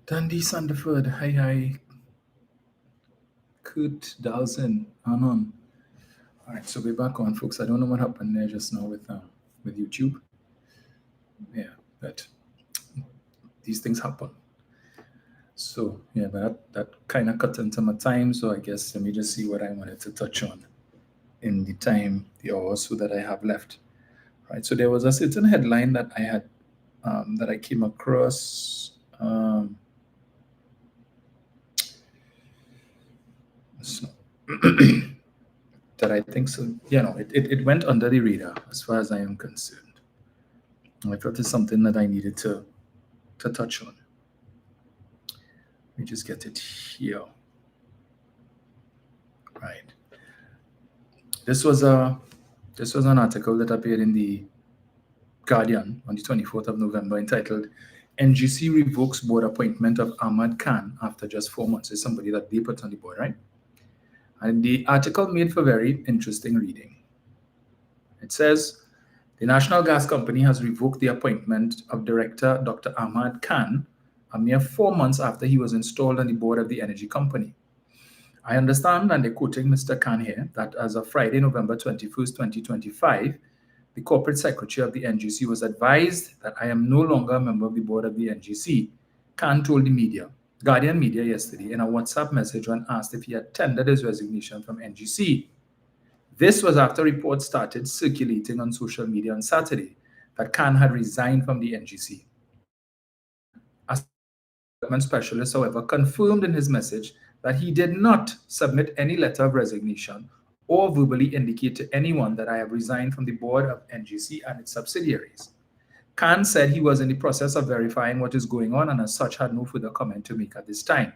Dandy Sandiford, hi. Kurt Dawson, Anon. All right, so we're back on, folks. I don't know what happened there just now with YouTube. Yeah, but these things happen. So yeah, but that kind of cut into my time. So I guess let me just see what I wanted to touch on in the hour or so that I have left. Right. So there was a certain headline that I had that I came across. So, that I think so. It went under the radar as far as I am concerned. I thought it's something that I needed to touch on. Let me just get it here. Right. This was a this was an article that appeared in the Guardian on the 24th of November entitled NGC revokes board appointment of Ahmad Khan after just 4 months. It's somebody that they put on the board, right? And the article made for very interesting reading. It says the National Gas Company has revoked the appointment of Director Dr. Ahmad Khan a mere 4 months after he was installed on the board of the energy company. I understand, and they're quoting Mr. Khan here, that as of Friday, November 21st, 2025, the corporate secretary of the NGC was advised that I am no longer a member of the board of the NGC. Khan told the media, Guardian Media, yesterday in a WhatsApp message when asked if he had tendered his resignation from NGC. This was after reports started circulating on social media on Saturday that Khan had resigned from the NGC. A development specialist, however, confirmed in his message that he did not submit any letter of resignation or verbally indicate to anyone that I have resigned from the board of NGC and its subsidiaries. Khan said he was in the process of verifying what is going on and as such had no further comment to make at this time.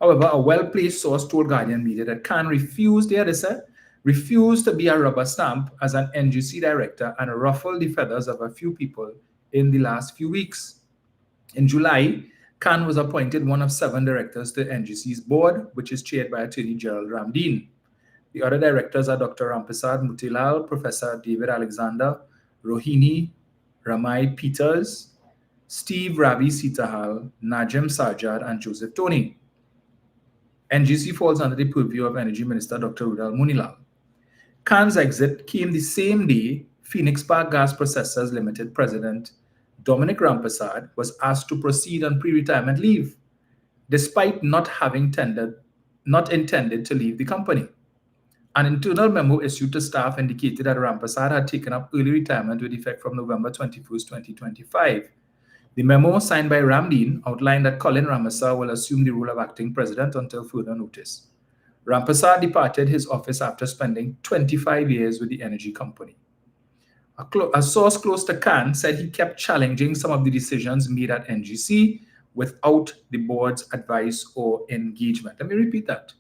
However, a well-placed source told Guardian Media that Khan refused to be a rubber stamp as an NGC director and ruffle the feathers of a few people in the last few weeks. In July, Khan was appointed one of 7 directors to NGC's board, which is chaired by Attorney Gerald Ramdeen. The other directors are Dr. Rampersad Motilal, Professor David Alexander, Rohini Ramai Peters, Steve Ravi Sitahal, Najim Sajad, and Joseph Tony. NGC falls under the purview of Energy Minister Dr. Rudal Munilal. Khan's exit came the same day Phoenix Park Gas Processors Limited President Dominic Rampersad was asked to proceed on pre-retirement leave, despite not intended to leave the company. An internal memo issued to staff indicated that Rampersad had taken up early retirement with effect from November 21st, 2025. The memo, signed by Ramdeen, outlined that Colin Ramesar will assume the role of acting president until further notice. Rampersad departed his office after spending 25 years with the energy company. A source close to Khan said he kept challenging some of the decisions made at NGC without the board's advice or engagement. Let me repeat that.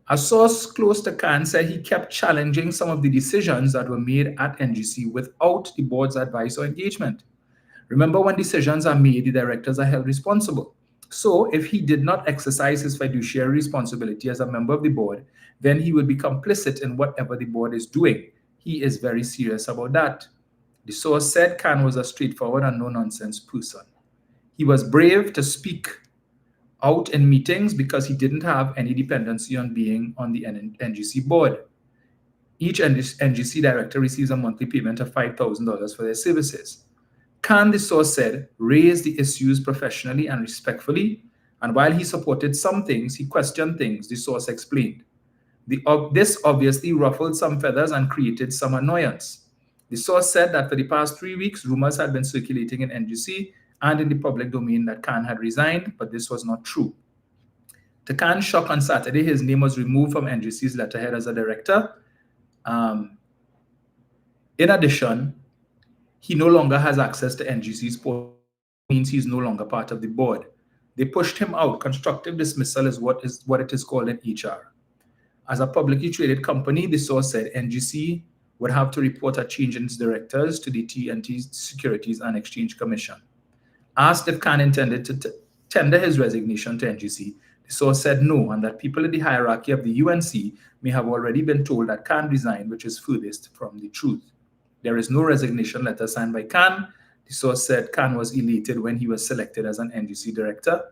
A source close to Khan said he kept challenging some of the decisions that were made at NGC without the board's advice or engagement. Remember, when decisions are made, the directors are held responsible. So if he did not exercise his fiduciary responsibility as a member of the board, then he would be complicit in whatever the board is doing. He is very serious about that. The source said Khan was a straightforward and no-nonsense person. He was brave to speak out in meetings because he didn't have any dependency on being on the NGC board. Each NGC director receives a monthly payment of $5,000 for their services. Khan, the source said, raised the issues professionally and respectfully, and while he supported some things, he questioned things, the source explained. This obviously ruffled some feathers and created some annoyance. The source said that for the past 3 weeks, rumors had been circulating in NGC and in the public domain that Khan had resigned, but this was not true. To Khan's shock on Saturday, his name was removed from NGC's letterhead as a director. In addition, he no longer has access to NGC's board, means he's no longer part of the board. They pushed him out. Constructive dismissal is what it is called in HR. As a publicly traded company, the source said NGC would have to report a change in its directors to the TNT Securities and Exchange Commission. Asked if Khan intended to tender his resignation to NGC, the source said no, and that people in the hierarchy of the UNC may have already been told that Khan resigned, which is furthest from the truth. There is no resignation letter signed by Khan. The source said Khan was elated when he was selected as an NGC director.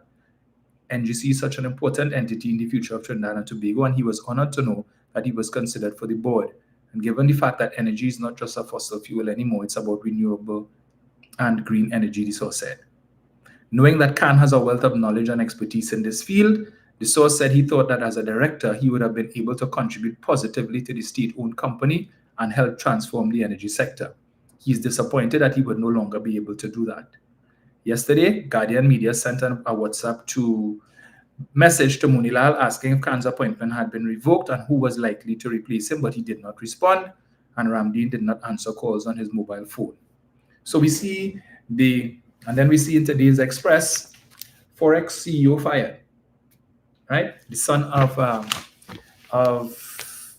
NGC is such an important entity in the future of Trinidad and Tobago, and he was honored to know that he was considered for the board. And given the fact that energy is not just a fossil fuel anymore, it's about renewable and green energy, the source said. Knowing that Khan has a wealth of knowledge and expertise in this field, the source said he thought that as a director, he would have been able to contribute positively to the state-owned company and help transform the energy sector. He's disappointed that he would no longer be able to do that. Yesterday, Guardian Media sent a WhatsApp message to Munilal asking if Khan's appointment had been revoked and who was likely to replace him, but he did not respond, and Ramdeen did not answer calls on his mobile phone. So we see and then we see in today's Express, Forex CEO fired, right? The son of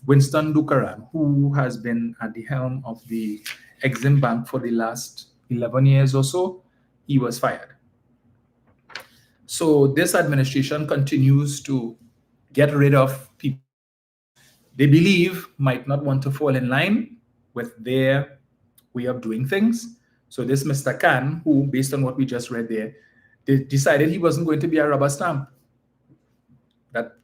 Winston Dukaran, who has been at the helm of the Exim Bank for the last 11 years or so, he was fired. So this administration continues to get rid of people they believe might not want to fall in line with their way of doing things. So this Mr. Khan, who, based on what we just read there, decided he wasn't going to be a rubber stamp, that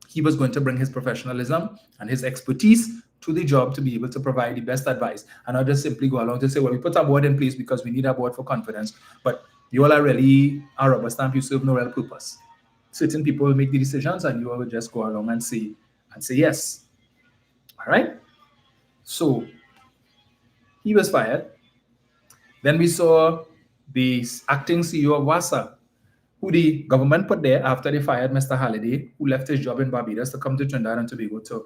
he was going to bring his professionalism and his expertise to the job to be able to provide the best advice, and not just simply go along to say, well, we put a board in place because we need a board for confidence, but you all are really a rubber stamp, you serve no real purpose. Certain people will make the decisions and you all will just go along and say yes. All right? So he was fired. Then we saw the acting CEO of WASA, who the government put there after they fired Mr. Halliday, who left his job in Barbados to come to Trinidad and Tobago to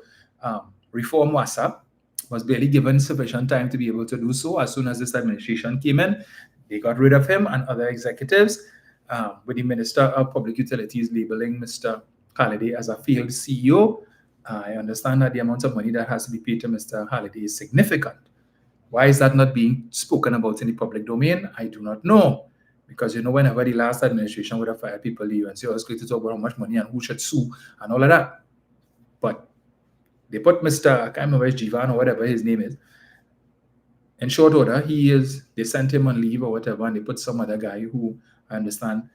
reform WASA, was barely given sufficient time to be able to do so. As soon as this administration came in, they got rid of him and other executives, with the Minister of Public Utilities labeling Mr. Halliday as a failed CEO. I understand that the amount of money that has to be paid to Mr. Halliday is significant. Why is that not being spoken about in the public domain? I do not know. Because, whenever the last administration would have fired people, the UNC was going to talk about how much money and who should sue and all of that. But they put Mr. I can't remember Jivan or whatever his name is. In short order, they sent him on leave or whatever, and they put some other guy who, I understand,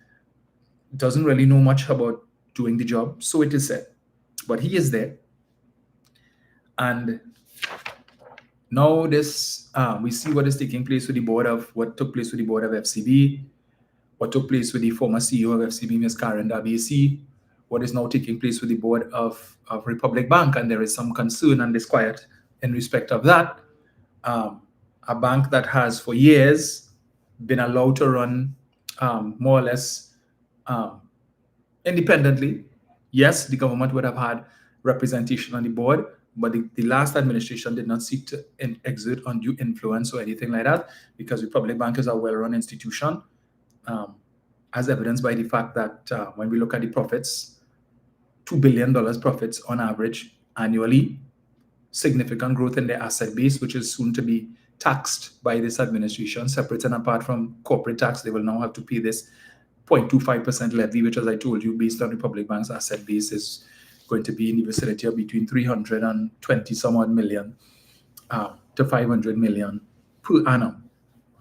doesn't really know much about doing the job. So it is said. But he is there. And now we see what is taking place with what took place with the board of FCB, what took place with the former CEO of FCB, Ms. Karen Dabesi, what is now taking place with the board of Republic Bank, and there is some concern and disquiet in respect of that. A bank that has for years been allowed to run more or less independently. Yes, the government would have had representation on the board, but the last administration did not seek to exert undue influence or anything like that, because Republic Bank is a well-run institution, as evidenced by the fact that when we look at the profits, $2 billion profits on average annually, significant growth in their asset base, which is soon to be taxed by this administration, separate and apart from corporate tax. They will now have to pay this 0.25% levy, which, as I told you, based on Republic Bank's asset base, is going to be in the vicinity of between 320 some odd million to 500 million per annum.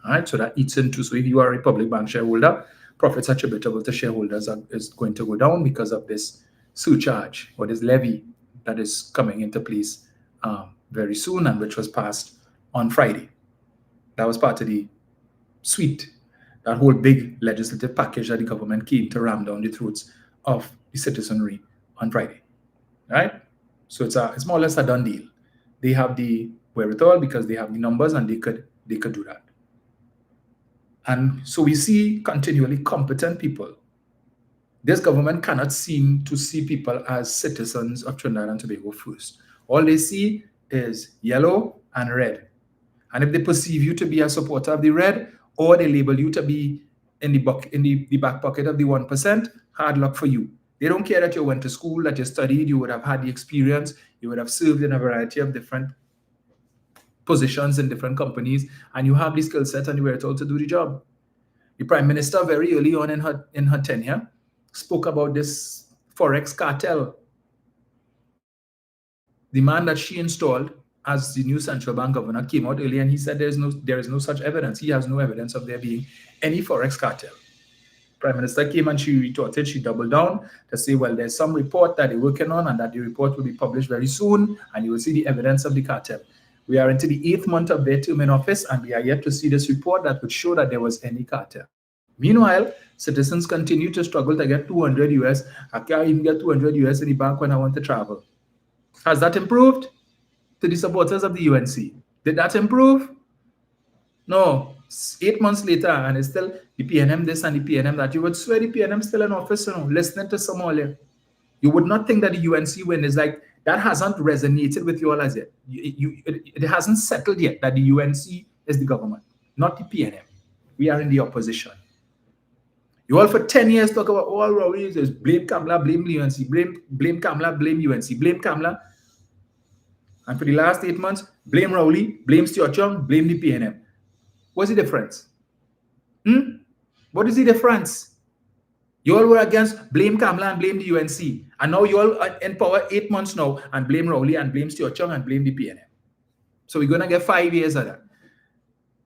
All right, so that eats into, so if you are a Republic Bank shareholder, profits attributable to shareholders is going to go down because of this surcharge or this levy that is coming into place very soon, and which was passed on Friday. That was part of the that whole big legislative package that the government came to ram down the throats of the citizenry on Friday. Right? So it's more or less a done deal. They have the wherewithal because they have the numbers, and they could do that. And so we see continually competent people. This government cannot seem to see people as citizens of Trinidad and Tobago first. All they see is yellow and red. And if they perceive you to be a supporter of the red, or they label you to be in the back pocket of the 1%, hard luck for you. They don't care that you went to school, that you studied, you would have had the experience, you would have served in a variety of different positions in different companies, and you have the skill set and you were told to do the job. The Prime Minister, very early on in her tenure, spoke about this Forex cartel. The man that she installed as the new central bank governor came out earlier and he said there is no such evidence. He has no evidence of there being any forex cartel. Prime Minister came and she retorted, she doubled down to say, well, there's some report that they're working on and that the report will be published very soon and you will see the evidence of the cartel. We are into the 8th month of their term in office and we are yet to see this report that would show that there was any cartel. Meanwhile, citizens continue to struggle to get 200 US. I can't even get 200 US in the bank when I want to travel. Has that improved? To the supporters of the UNC. Did that improve? No. 8 months later, and it's still the PNM this and the PNM that. You would swear the PNM still in office, listening to Somalia. You would not think that the UNC win is like, that hasn't resonated with you all as yet. It hasn't settled yet that the UNC is the government, not the PNM. We are in the opposition. You all for 10 years talk about all Rowley is blame Kamala, blame UNC, blame Kamala, blame UNC, blame Kamala. And for the last 8 months, blame Rowley, blame Stuart Young, blame the PNM. What's the difference? What is the difference? You all were against blame Kamala and blame the UNC. And now you all are in power 8 months now and blame Rowley and blame Stuart Young and blame the PNM. So we're going to get 5 years of that.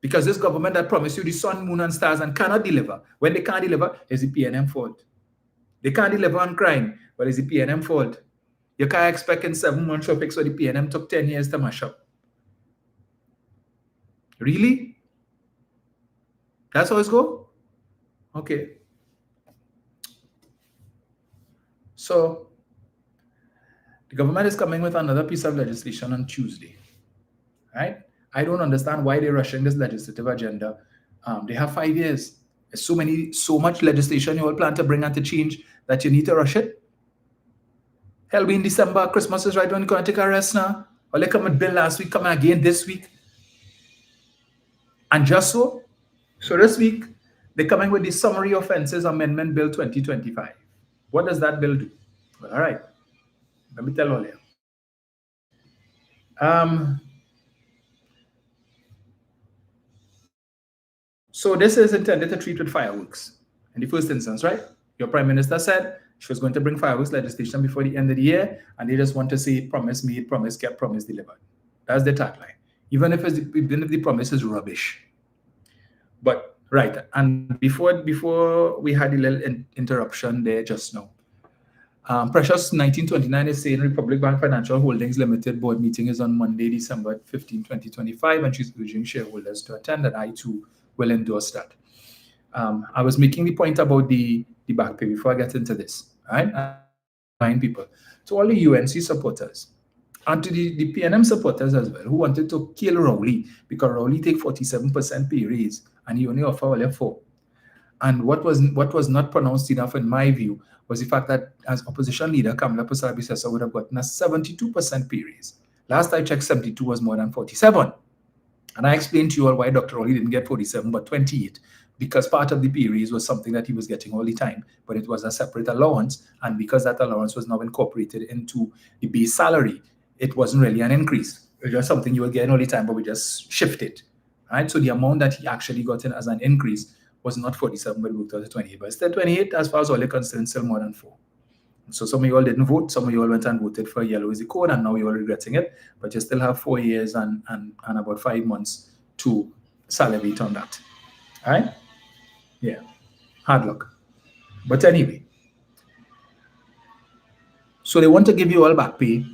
Because this government that promised you the sun, moon, and stars and cannot deliver. When they can't deliver, it's the PNM fault. They can't deliver on crime, but it's the PNM fault. You can't expect in 7 months to fix what the PNM took 10 years to mash up. Really? That's how it's go? Okay. So, the government is coming with another piece of legislation on Tuesday. Right? I don't understand why they're rushing this legislative agenda. They have 5 years. There's so much legislation you all plan to bring and to change that you need to rush it. Hell, we in December, Christmas is right when you can take a rest now. Or they come with bill last week, come again this week. And just so this week, they're coming with the Summary Offences Amendment Bill 2025. What does that bill do? Well, all right. Let me tell all you. So this is intended to treat with fireworks in the first instance, right? Your Prime Minister said she was going to bring fireworks legislation before the end of the year, and they just want to say promise made, promise kept, promise delivered. That's the tagline. Even if the promise is rubbish. But right, and before we had a little interruption there just now. Precious 1929 is saying Republic Bank Financial Holdings Limited board meeting is on Monday, December 15, 2025, and she's urging shareholders to attend, and I too will endorse that. I was making the point about the back pay before I get into this, right? Fine people. To all the UNC supporters and to the PNM supporters as well who wanted to kill Rowley because Rowley take 47% pay raise and he only offer only 4. And what was not pronounced enough in my view was the fact that as opposition leader, Kamala Persaud-Bissessar would have gotten a 72% pay raise. Last I checked, 72 was more than 47. And I explained to you all why Dr. Rowley didn't get 47, but 28, because part of the pay raise was something that he was getting all the time, but it was a separate allowance. And because that allowance was now incorporated into the base salary, it wasn't really an increase. It was just something you were getting all the time, but we just shifted, right? So the amount that he actually got in as an increase was not 47, but it worked out to 28. But still 28, as far as all are concerned, still more than 4. So some of you all didn't vote, some of you all went and voted for yellow is the code, and now you're all regretting it. But you still have 4 years and about 5 months to salivate on that. All right? Yeah. Hard luck. But anyway. So they want to give you all back pay,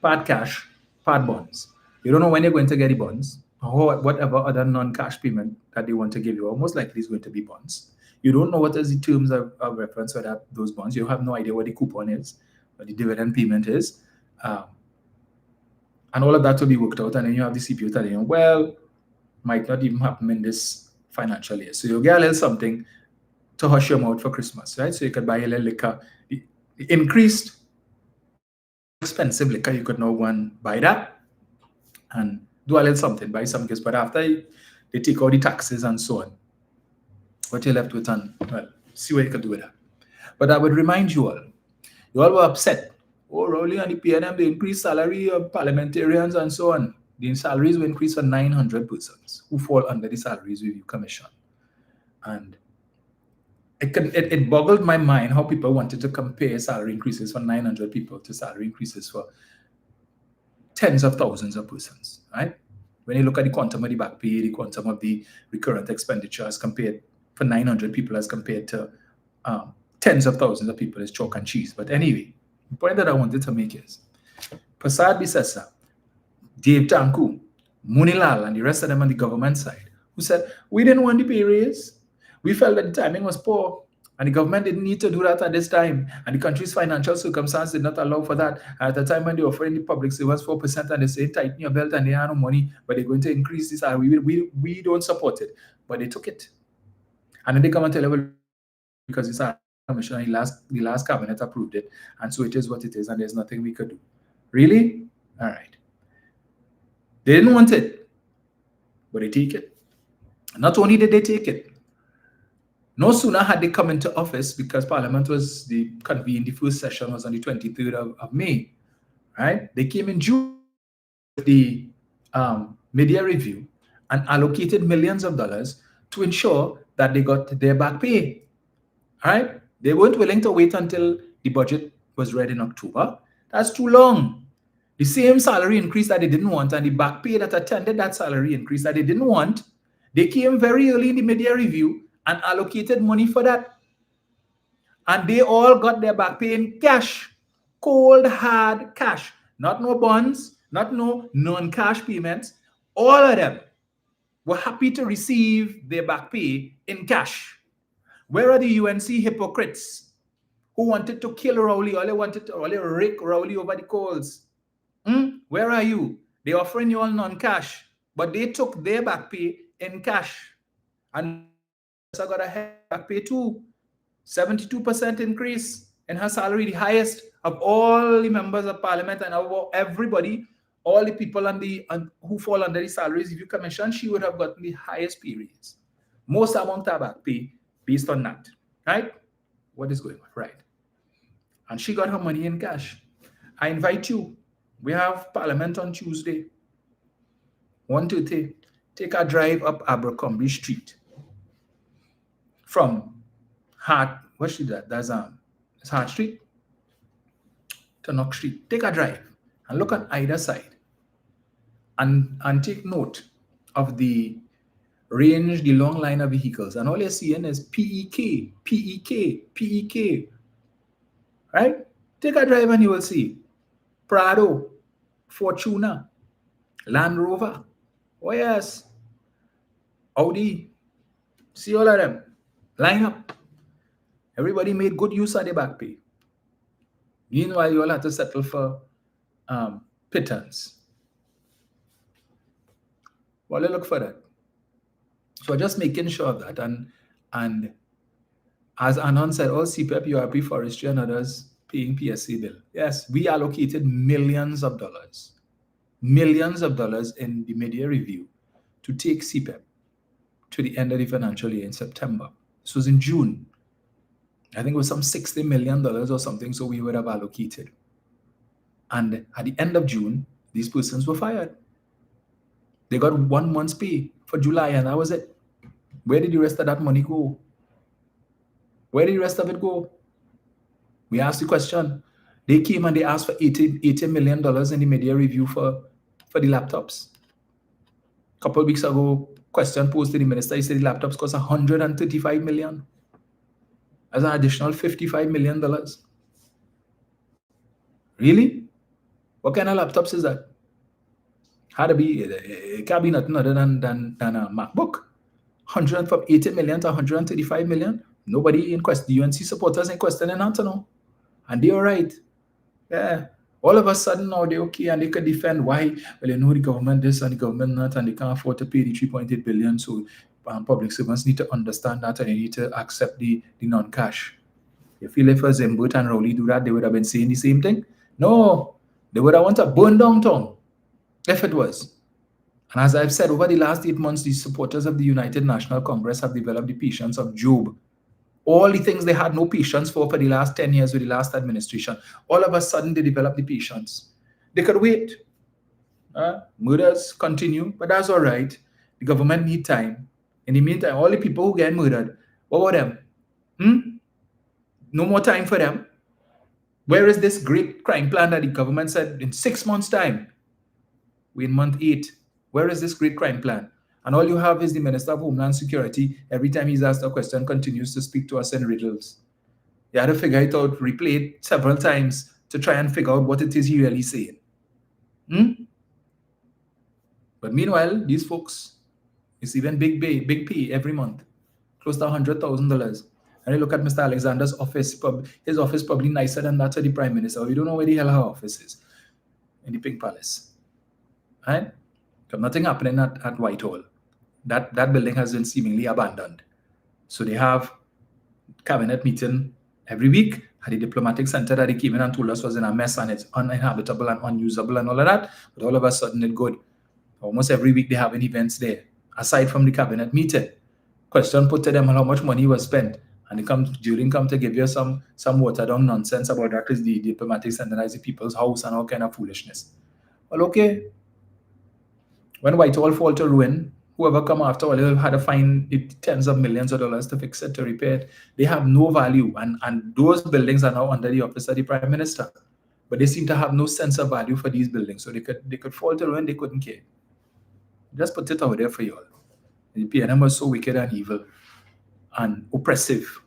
part cash, part bonds. You don't know when you're going to get the bonds, or whatever other non-cash payment that they want to give you, or most likely is going to be bonds. You don't know what is the terms of reference for those bonds. You have no idea what the coupon is, what the dividend payment is. And all of that will be worked out. And then you have the CPO telling you, well, might not even happen in this financial year. So you'll get a little something to hush your mouth for Christmas, right? So you could buy a little liquor. The increased expensive liquor, you could now go and buy that and do a little something, buy some gifts. But after they take all the taxes and so on, what you're left with, and well, see what you can do with that. But I would remind you all were upset. Oh, Rowley and the PNM, they increased salary of parliamentarians and so on. The salaries will increase for 900 persons who fall under the Salaries Review Commission. And it boggled my mind how people wanted to compare salary increases for 900 people to salary increases for tens of thousands of persons, right? When you look at the quantum of the back pay, the quantum of the recurrent expenditure as compared for 900 people as compared to tens of thousands of people is chalk and cheese. But anyway, the point that I wanted to make is Prasad Bisesa, Dave Tanku, Munilal, and the rest of them on the government side, who said, we didn't want the pay raise. We felt that the timing was poor, and the government didn't need to do that at this time, and the country's financial circumstances did not allow for that. And at the time when they were offering the public servants 4%, and they say, tighten your belt, and they have no money, but they're going to increase this, we don't support it. But they took it. And then they come and tell everybody, because it's a commission, the last cabinet approved it, and so it is what it is, and there's nothing we could do. Really? All right. They didn't want it, but they take it. Not only did they take it, no sooner had they come into office, because Parliament was convened, the first session was on the 23rd of May, right? They came in June with the media review and allocated millions of dollars to ensure that they got their back pay, right? They weren't willing to wait until the budget was read in October. That's too long. The same salary increase that they didn't want and the back pay that attended that salary increase that they didn't want, they came very early in the media review and allocated money for that. And they all got their back pay in cash, cold, hard cash, not no bonds, not no non-cash payments. All of them were happy to receive their back pay in cash. Where are the UNC hypocrites who wanted to kill Rowley? All they wanted to rake Rowley over the coals. Where are you? They're offering you all non-cash, but they took their back pay in cash. And I got a back pay too. 72% increase in her salary, the highest of all the members of Parliament and everybody, all the people who fall under the Salaries Review Commission. She would have gotten the highest pay raise. Most amount of back pay based on that, right? What is going on, right? And she got her money in cash. I invite you. We have Parliament on Tuesday, 1:30. Take a drive up Abercrombie Street from Hart. What street that? That's it's Hart Street to Knox Street. Take a drive and look on either side, and take note of the range, the long line of vehicles, and all you're seeing is PEK, PEK, PEK. Right? Take a drive and you will see Prado, Fortuna, Land Rover. Oh yes, Audi. See all of them. Line up. Everybody made good use of the back pay. Meanwhile, you all have to settle for pittance. Well, look for that. So just making sure of that. And as Anon said, all CPEP, URP, Forestry, and others paying PSA bill. Yes, we allocated millions of dollars in the media review to take CPEP to the end of the financial year in September. This was in June. I think it was some $60 million or something, so we would have allocated. And at the end of June, these persons were fired. They got 1 month's pay for July, and that was it. Where did the rest of that money go? Where did the rest of it go? We asked the question. They came and they asked for $80 million in the media review for the laptops. A couple of weeks ago, question posed to the minister, he said the laptops cost $135 million. As an additional $55 million. Really? What kind of laptops is that? It can't be nothing other than a MacBook. From 80 million to 135 million. Nobody in question. The UNC supporters ain't questioning that, no. And they're right. Yeah. All of a sudden now they're okay and they could defend why. Well, you know, the government this and the government that, and they can't afford to pay the 3.8 billion. So public servants need to understand that and they need to accept the non-cash. You feel if Zimbut and Rowley do that, they would have been saying the same thing? No. They would have wanted to burn downtown if it was. And as I've said, over the last 8 months, the supporters of the United National Congress have developed the patience of Job. All the things they had no patience for the last 10 years with the last administration, all of a sudden they developed the patience. They could wait. Murders continue, but that's all right. The government need time. In the meantime, all the people who get murdered, what were them? No more time for them. Where is this great crime plan that the government said in 6 months' time? We're in month 8. Where is this great crime plan? And all you have is the Minister of Homeland Security. Every time he's asked a question, continues to speak to us in riddles. You had to figure it out, replay it several times to try and figure out what it is he really saying. But meanwhile, these folks receiving big pay every month, close to $100,000. And you look at Mr. Alexander's office, his office probably nicer than that of the Prime Minister. We don't know where the hell her office is, in the Pink Palace. Right? But nothing happening at Whitehall. That building has been seemingly abandoned. So they have cabinet meeting every week at the diplomatic center that they came in and told us was in a mess and it's uninhabitable and unusable and all of that. But all of a sudden it's good. Almost every week they have events there, aside from the cabinet meeting. Question put to them how much money was spent. And Julian come to give you some watered down nonsense about that is the diplomatic center, that is the people's house and all kind of foolishness. Well, okay. When Whitehall fall to ruin, whoever come after all, they'll have to find tens of millions of dollars to fix it, to repair it. They have no value. And those buildings are now under the office of the Prime Minister. But they seem to have no sense of value for these buildings. So they could fall to ruin, they couldn't care. Just put it out there for you all. The PNM was so wicked and evil and oppressive.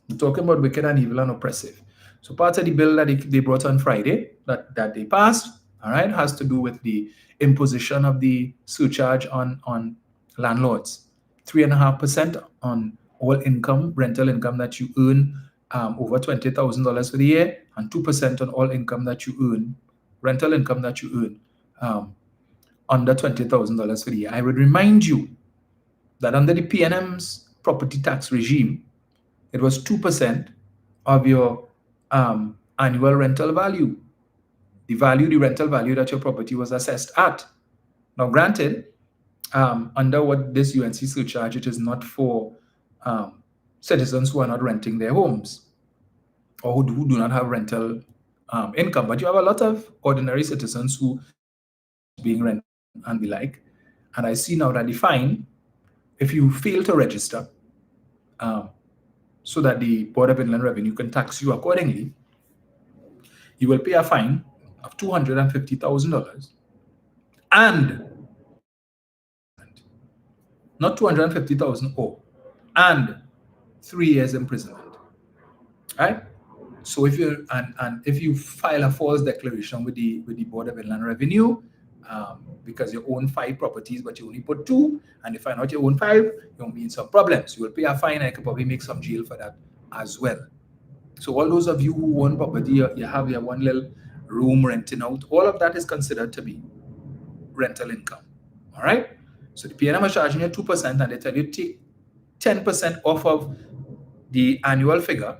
We're talking about wicked and evil and oppressive. So part of the bill that they brought on Friday, that they passed, all right, has to do with the imposition of the surcharge on landlords. 3.5% on all income, rental income that you earn over $20,000 for the year, and 2% on all income that you earn, rental income that you earn under $20,000 for the year. I would remind you that under the PNM's property tax regime, it was 2% of your annual rental value. The rental value that your property was assessed at. Now, granted, under what this UNC surcharge, it is not for citizens who are not renting their homes or who do not have rental income. But you have a lot of ordinary citizens who are being rented and the like. And I see now that the fine, if you fail to register, so that the Board of Inland Revenue can tax you accordingly, you will pay a fine of $250,000 and not $250,000 and 3 years imprisonment. Right? So if you file a false declaration with the Board of Inland Revenue, because you own 5 properties but you only put 2, and if I not you own 5, you'll be in some problems. You will pay a fine, and you could probably make some jail for that as well. So all those of you who own property, you have your one little room renting out, all of that is considered to be rental income. All right? So the PNM is charging you 2%, and they tell you take 10% off of the annual figure,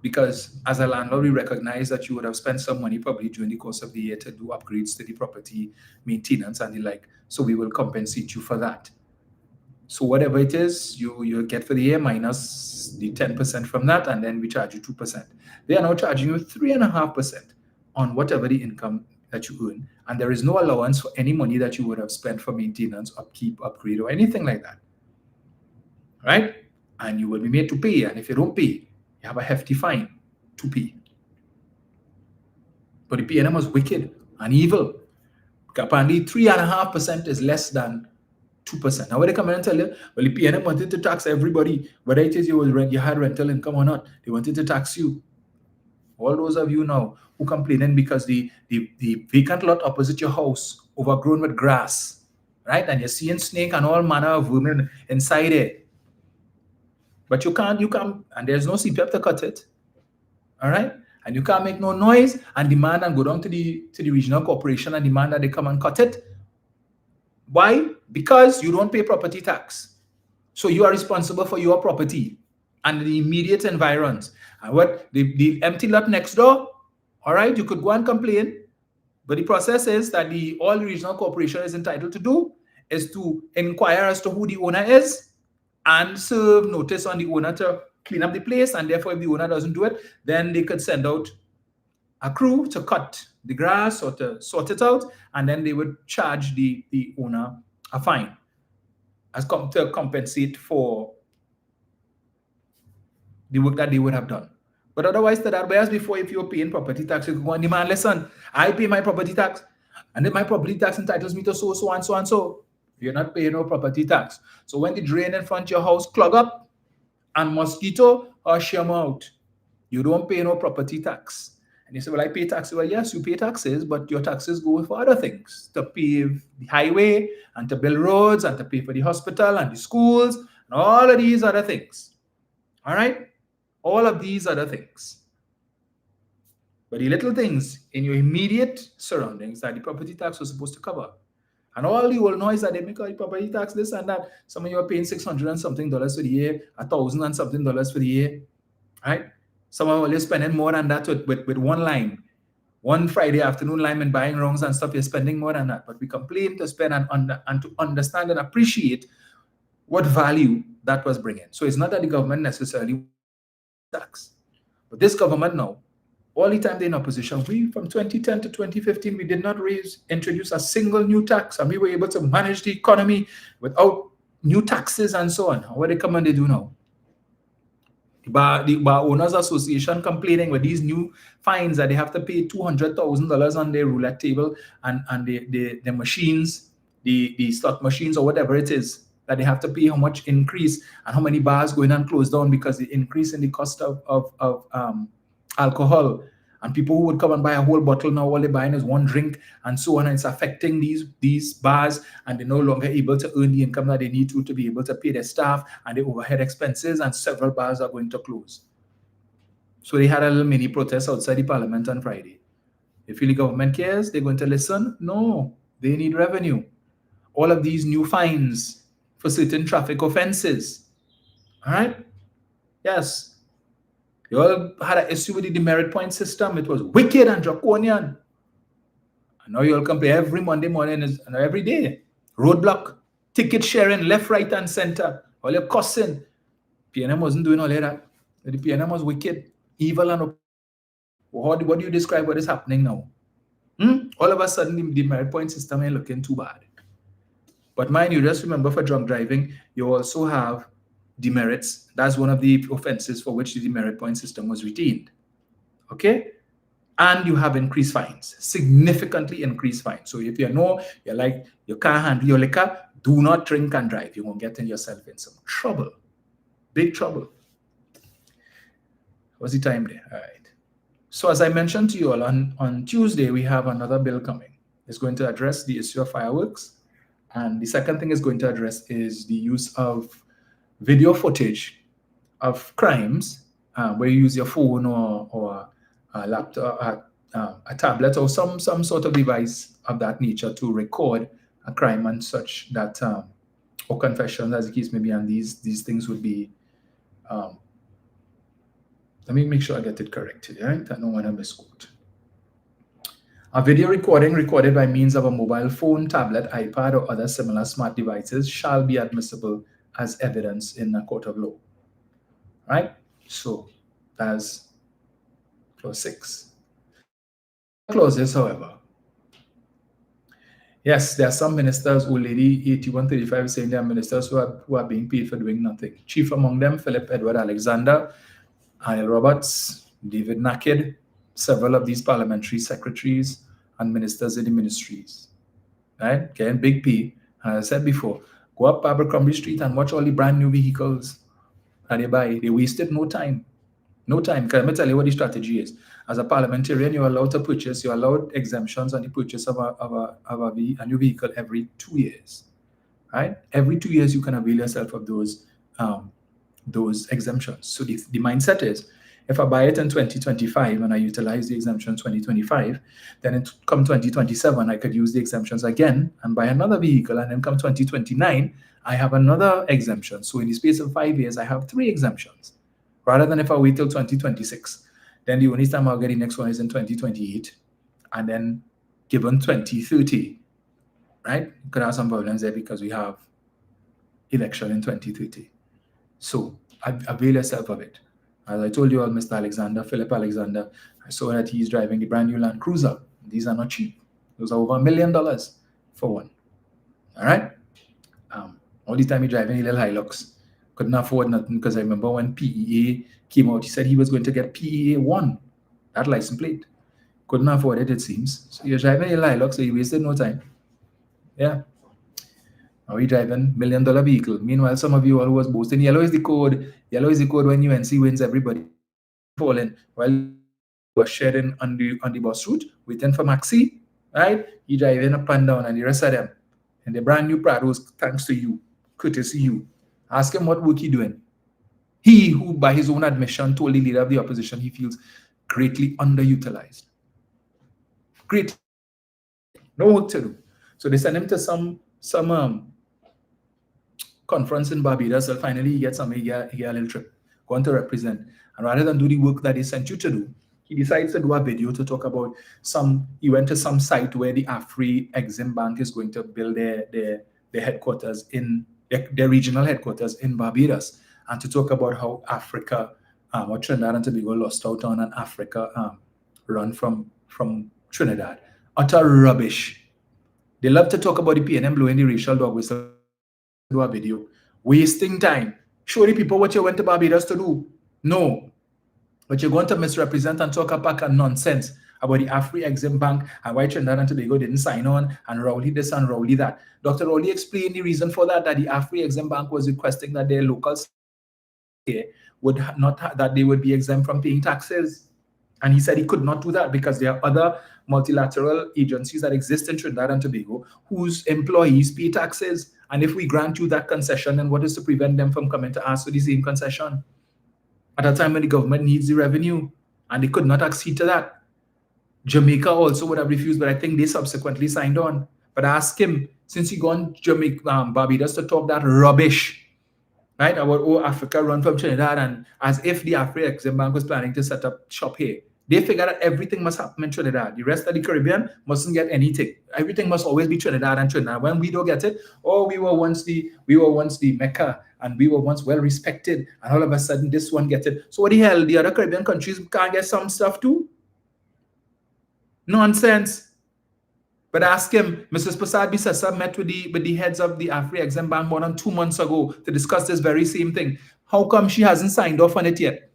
because as a landlord, we recognize that you would have spent some money probably during the course of the year to do upgrades to the property, maintenance and the like. So we will compensate you for that. So whatever it is, you'll get for the year minus the 10% from that, and then we charge you 2%. They are now charging you 3.5% on whatever the income that you earn. And there is no allowance for any money that you would have spent for maintenance, upkeep, upgrade, or anything like that. Right? And you will be made to pay. And if you don't pay, you have a hefty fine to pay. But the PNM was wicked and evil. Apparently, 3.5% is less than 2%. Now, when they come in and tell you, well, the PNM wanted to tax everybody, whether it is you had rental income or not, they wanted to tax you. All those of you now who complaining because the vacant lot opposite your house overgrown with grass, right? And you're seeing snake and all manner of women inside it. But you can't, and there's no CPF to cut it. All right? And you can't make no noise and demand and go down to the regional corporation and demand that they come and cut it. Why? Because you don't pay property tax. So you are responsible for your property and the immediate environs. And what the empty lot next door, all right, you could go and complain. But the process is that all the regional corporation is entitled to do is to inquire as to who the owner is and serve notice on the owner to clean up the place. And therefore, if the owner doesn't do it, then they could send out a crew to cut the grass or to sort it out. And then they would charge the owner a fine to compensate for the work that they would have done. But otherwise, whereas before, if you're paying property tax, you go and demand, listen, I pay my property tax. And then my property tax entitles me to so, so, and so, and so. You're not paying no property tax. So when the drain in front of your house clog up and mosquito hush your mouth, you don't pay no property tax. And you say, well, I pay taxes. Well, yes, you pay taxes, but your taxes go for other things, to pave the highway and to build roads and to pay for the hospital and the schools and all of these other things. All right? All of these other things. But the little things in your immediate surroundings that the property tax was supposed to cover. And all the old noise that they make the property tax, this and that. Some of you are paying $600 and something for the year, $1,000 and something for the year. Right? Some of you are spending more than that with one line. One Friday afternoon line and buying wrongs and stuff, you're spending more than that. But we complain to spend and to understand and appreciate what value that was bringing. So it's not that the government necessarily tax. But this government now, all the time they're in opposition, we from 2010 to 2015, we did not introduce a single new tax, and we were able to manage the economy without new taxes and so on. What they come and they do now? The Bar Owners Association complaining with these new fines that they have to pay $200,000 on their roulette table and the machines, the slot machines or whatever it is, that they have to pay how much increase and how many bars going and close down because the increase in the cost of alcohol, and people who would come and buy a whole bottle now, all they're buying is one drink and so on, and it's affecting these bars, and they're no longer able to earn the income that they need to be able to pay their staff and their overhead expenses, and several bars are going to close. So they had a little mini protest outside the parliament on Friday. If the government cares, they're going to listen? No, they need revenue. All of these new fines for certain traffic offenses. All right? Yes. You all had an issue with the demerit point system. It was wicked and draconian. And now you all come every Monday morning and every day. Roadblock, ticket sharing, left, right, and center. All your cussing. PNM wasn't doing all of that. The PNM was wicked, evil, and what do you describe what is happening now? All of a sudden, the demerit point system ain't looking too bad. But mind you, just remember for drunk driving, you also have demerits. That's one of the offenses for which the demerit point system was retained. Okay? And you have increased fines, significantly increased fines. So if you know you're like, you can't handle your liquor, do not drink and drive. You won't get yourself in some trouble. Big trouble. What's the time there? All right. So as I mentioned to you all, on Tuesday, we have another bill coming. It's going to address the issue of fireworks. And the second thing it's going to address is the use of video footage of crimes where you use your phone or a laptop, a tablet, or some sort of device of that nature to record a crime and such that, or confession, as the case may be, and these things would be. Let me make sure I get it corrected, right? I don't want to misquote. A video recording recorded by means of a mobile phone, tablet, iPad, or other similar smart devices shall be admissible as evidence in a court of law. Right? So that's clause 6. Clauses, however. Yes, there are some ministers, old lady 8135 saying there are ministers who are being paid for doing nothing. Chief among them, Philip Edward Alexander, Anil Roberts, David Naked, several of these parliamentary secretaries and ministers in the ministries. Right? Getting big P. And as I said before, go up Abercrombie Street and watch all the brand new vehicles that they buy. They wasted no time. No time. Because let me tell you what the strategy is. As a parliamentarian, you're allowed to purchase, you're allowed exemptions on the purchase of a new vehicle every 2 years. Right? Every 2 years, you can avail yourself of those exemptions. So the mindset is, if I buy it in 2025 and I utilize the exemption in 2025, then it come 2027, I could use the exemptions again and buy another vehicle. And then come 2029, I have another exemption. So in the space of 5 years, I have 3 exemptions. Rather than if I wait till 2026, then the only time I'll get the next one is in 2028. And then given 2030, right? You could have some problems there because we have election in 2030. So avail yourself of it. As I told you all, Mr. Alexander, Philip Alexander, I saw that he's driving the brand new Land Cruiser. These are not cheap. Those are over $1 million for one. All right? All the time he's driving a little Hilux. Couldn't afford nothing because I remember when PEA came out, he said he was going to get PEA 1, that license plate. Couldn't afford it, it seems. So you're driving a Lilac, so you wasted no time. Yeah. Are we driving $1 million vehicle? Meanwhile, some of you all who was boasting, yellow is the code. Yellow is the code when UNC wins, everybody falling. While was sharing on the bus route, waiting for Maxi, right? He driving up and down, and the rest of them. And the brand new Prados, thanks to you, courtesy you. Ask him what work he doing. He who, by his own admission, told the leader of the opposition he feels greatly underutilized. Great. No work to do. So they send him to some conference in Barbados. So finally he gets he get a little trip, going to represent. And rather than do the work that he sent you to do, he decides to do a video to talk about he went to some site where the Afri-Exim Bank is going to build their headquarters their regional headquarters in Barbados, and to talk about how Africa, or Trinidad and Tobago lost out on an Africa run from Trinidad. Utter rubbish. They love to talk about the PNM blowing the racial dog whistle. Do a video, wasting time. Show the people what you went to Barbados to do. No, but you're going to misrepresent and talk a pack of nonsense about the Afri-Exim Bank and why Trinidad and Tobago didn't sign on, and Rowley this and Rowley that. Dr. Rowley explained the reason for that the Afri-Exim Bank was requesting that their locals would not that they would be exempt from paying taxes. And he said he could not do that because there are other multilateral agencies that exist in Trinidad and Tobago whose employees pay taxes. And if we grant you that concession, then what is to prevent them from coming to ask for the same concession at a time when the government needs the revenue? And they could not accede to that. Jamaica also would have refused, but I think they subsequently signed on. But ask him, since he gone Barbados to talk that rubbish, right, about Africa run from Trinidad, and as if the Afri-Exim Bank was planning to set up shop here. They figured that everything must happen in Trinidad. The rest of the Caribbean mustn't get anything. Everything must always be Trinidad and Trinidad. When we don't get it, we were once the Mecca, and we were once well respected, and all of a sudden this one gets it. So what the hell? The other Caribbean countries can't get some stuff too? Nonsense. But ask him, Mrs. Prasad Bisesa met with the heads of the Afri-Exim Bank more than 2 months ago to discuss this very same thing. How come she hasn't signed off on it yet?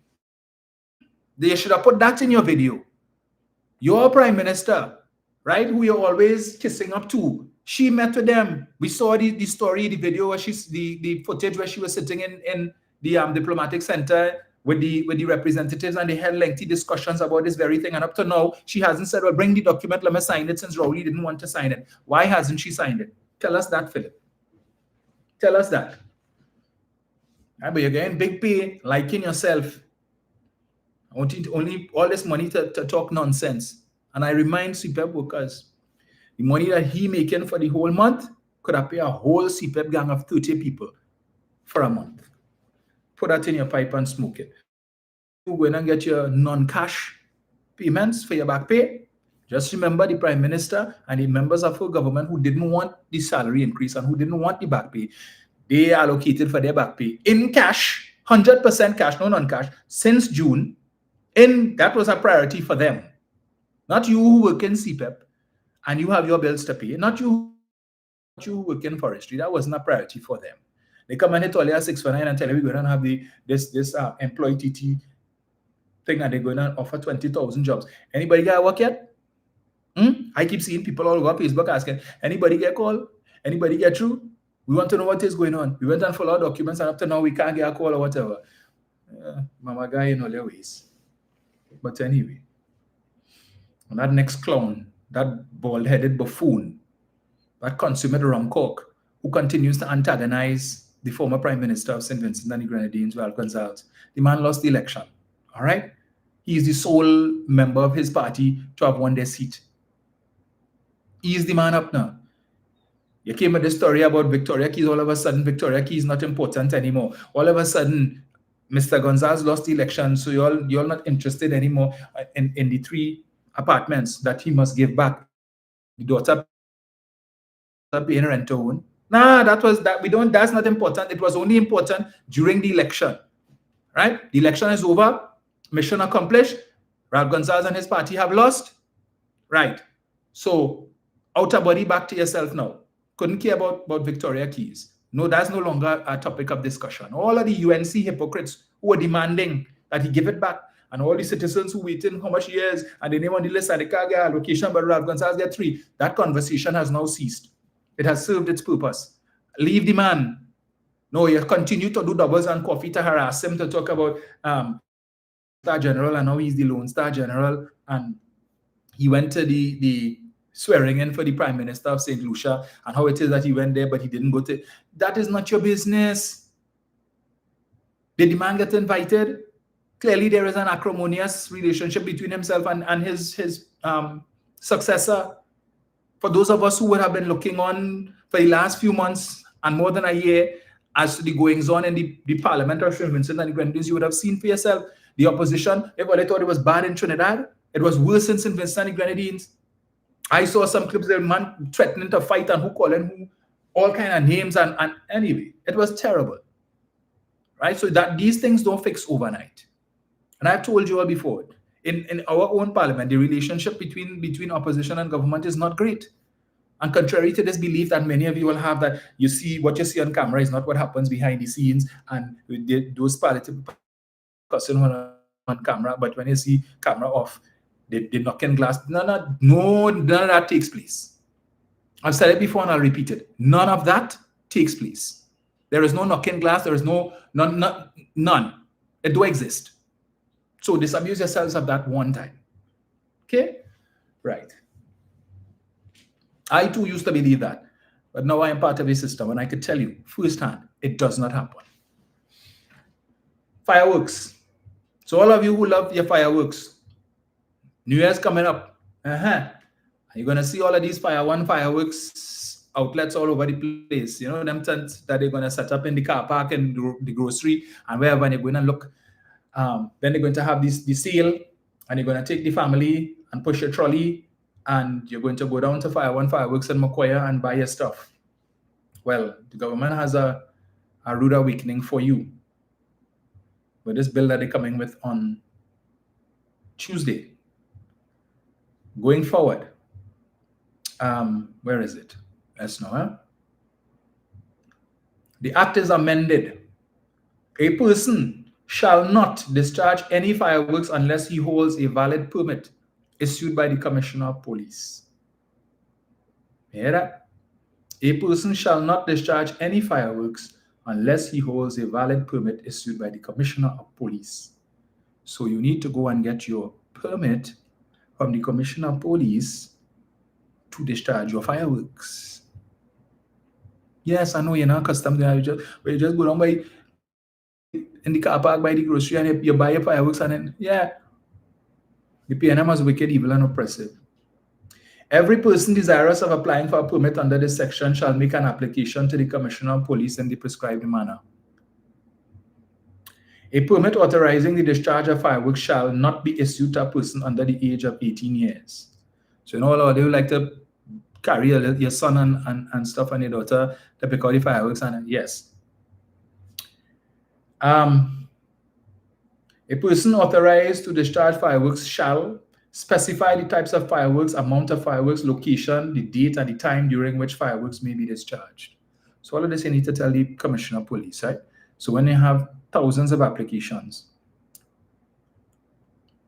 They should have put that in your video. Your prime minister, right, who you're always kissing up to, she met with them. We saw the story, the video, where the footage where she was sitting in the diplomatic center with the representatives, and they had lengthy discussions about this very thing. And up to now, she hasn't said, well, bring the document, let me sign it, since Rowley didn't want to sign it. Why hasn't she signed it? Tell us that, Philip. Tell us that. Right, but you're getting big pay, liking yourself. I want you to only all this money to talk nonsense. And I remind CPEP workers, the money that he making for the whole month could have paid a whole CPEP gang of 30 people for a month. Put that in your pipe and smoke it. You go in and get your non-cash payments for your back pay. Just remember the Prime Minister and the members of her government who didn't want the salary increase and who didn't want the back pay. They allocated for their back pay in cash, 100% cash, no non-cash, since June. That was a priority for them. Not you who work in CPEP and you have your bills to pay. Not you who work in forestry. That wasn't a priority for them. They come and hit all their 649 and tell you we're going to have this employee TT thing, and they're going to offer 20,000 jobs. Anybody get work yet? I keep seeing people all over Facebook asking, anybody get call? Anybody get through? We want to know what is going on. We went and followed our documents, and up to now we can't get a call or whatever. Mama guy in all their ways. But anyway, and that next clown, that bald-headed buffoon, that consummate rum cork, who continues to antagonize the former Prime Minister of St. Vincent and the Grenadines, Val Gonzalez. The man lost the election, all right? He is the sole member of his party to have won their seat. He is the man up now. You came with this story about Victoria Keys. All of a sudden, Victoria Keys is not important anymore. All of a sudden, Mr. Gonzalez lost the election, so you're not interested anymore in the 3 apartments that he must give back. The daughter paying rent to own. Nah, that's not important. It was only important during the election. Right? The election is over. Mission accomplished. Ralph Gonzalez and his party have lost. Right. So outer body back to yourself now. Couldn't care about Victoria Keys. No, that's no longer a topic of discussion. All of the UNC hypocrites who are demanding that he give it back and all the citizens who waiting how much years, and the name on the list and they can't get allocation, but Ralph Gonsalves get 3. That conversation has now ceased. It has served its purpose. Leave the man. No, you continue to do doubles and coffee to harass him, to talk about Star General, and now he's the Lone Star General, and he went to the swearing in for the Prime Minister of St. Lucia, and how it is that he went there, but he didn't go to. That is not your business. Did the man get invited? Clearly, there is an acrimonious relationship between himself and his successor. For those of us who would have been looking on for the last few months and more than a year as to the goings-on in the Parliament of St. Vincent and the Grenadines, you would have seen for yourself the opposition. Everybody thought it was bad in Trinidad. It was worse in St. Vincent and the Grenadines. I saw some clips of a man threatening to fight and who calling who, all kind of names, and anyway, it was terrible. Right? So that these things don't fix overnight. And I've told you all before, in our own parliament, the relationship between opposition and government is not great. And contrary to this belief that many of you will have, that you see what you see on camera is not what happens behind the scenes, and those political person on camera, but when you see camera off, they knock in glass. None of that takes place. I've said it before and I'll repeat it. None of that takes place. There is no knocking glass. There is none. It don't exist. So disabuse yourselves of that one time. Okay? Right. I too used to believe that. But now I am part of a system, and I could tell you firsthand, it does not happen. Fireworks. So all of you who love your fireworks, New Year's coming up. You're going to see all of these fireworks outlets all over the place. You know, them tents that they're going to set up in the car park and the grocery and wherever they're going to look. Then they're going to have the sale, and you're going to take the family and push your trolley, and you're going to go down to Fireworks in Mokoya and buy your stuff. Well, the government has a rude awakening for you with this bill that they're coming with on Tuesday. Going forward, where is it? Let's know. The act is amended. A person shall not discharge any fireworks unless he holds a valid permit issued by the Commissioner of Police. Hear that? A person shall not discharge any fireworks unless he holds a valid permit issued by the Commissioner of Police. So you need to go and get your permit from the Commissioner of Police to discharge your fireworks. Yes, I know you're not accustomed to that. You just go down by in the car park by the grocery and you buy your fireworks, and then, the PNM is wicked, evil, and oppressive. Every person desirous of applying for a permit under this section shall make an application to the Commissioner of Police in the prescribed manner. A permit authorizing the discharge of fireworks shall not be issued to a person under the age of 18 years. So, you know, they would like to carry your son and stuff and your daughter to pick out the fireworks, and yes. A person authorized to discharge fireworks shall specify the types of fireworks, amount of fireworks, location, the date, and the time during which fireworks may be discharged. So all of this you need to tell the Commissioner of Police, right? So when you have thousands of applications,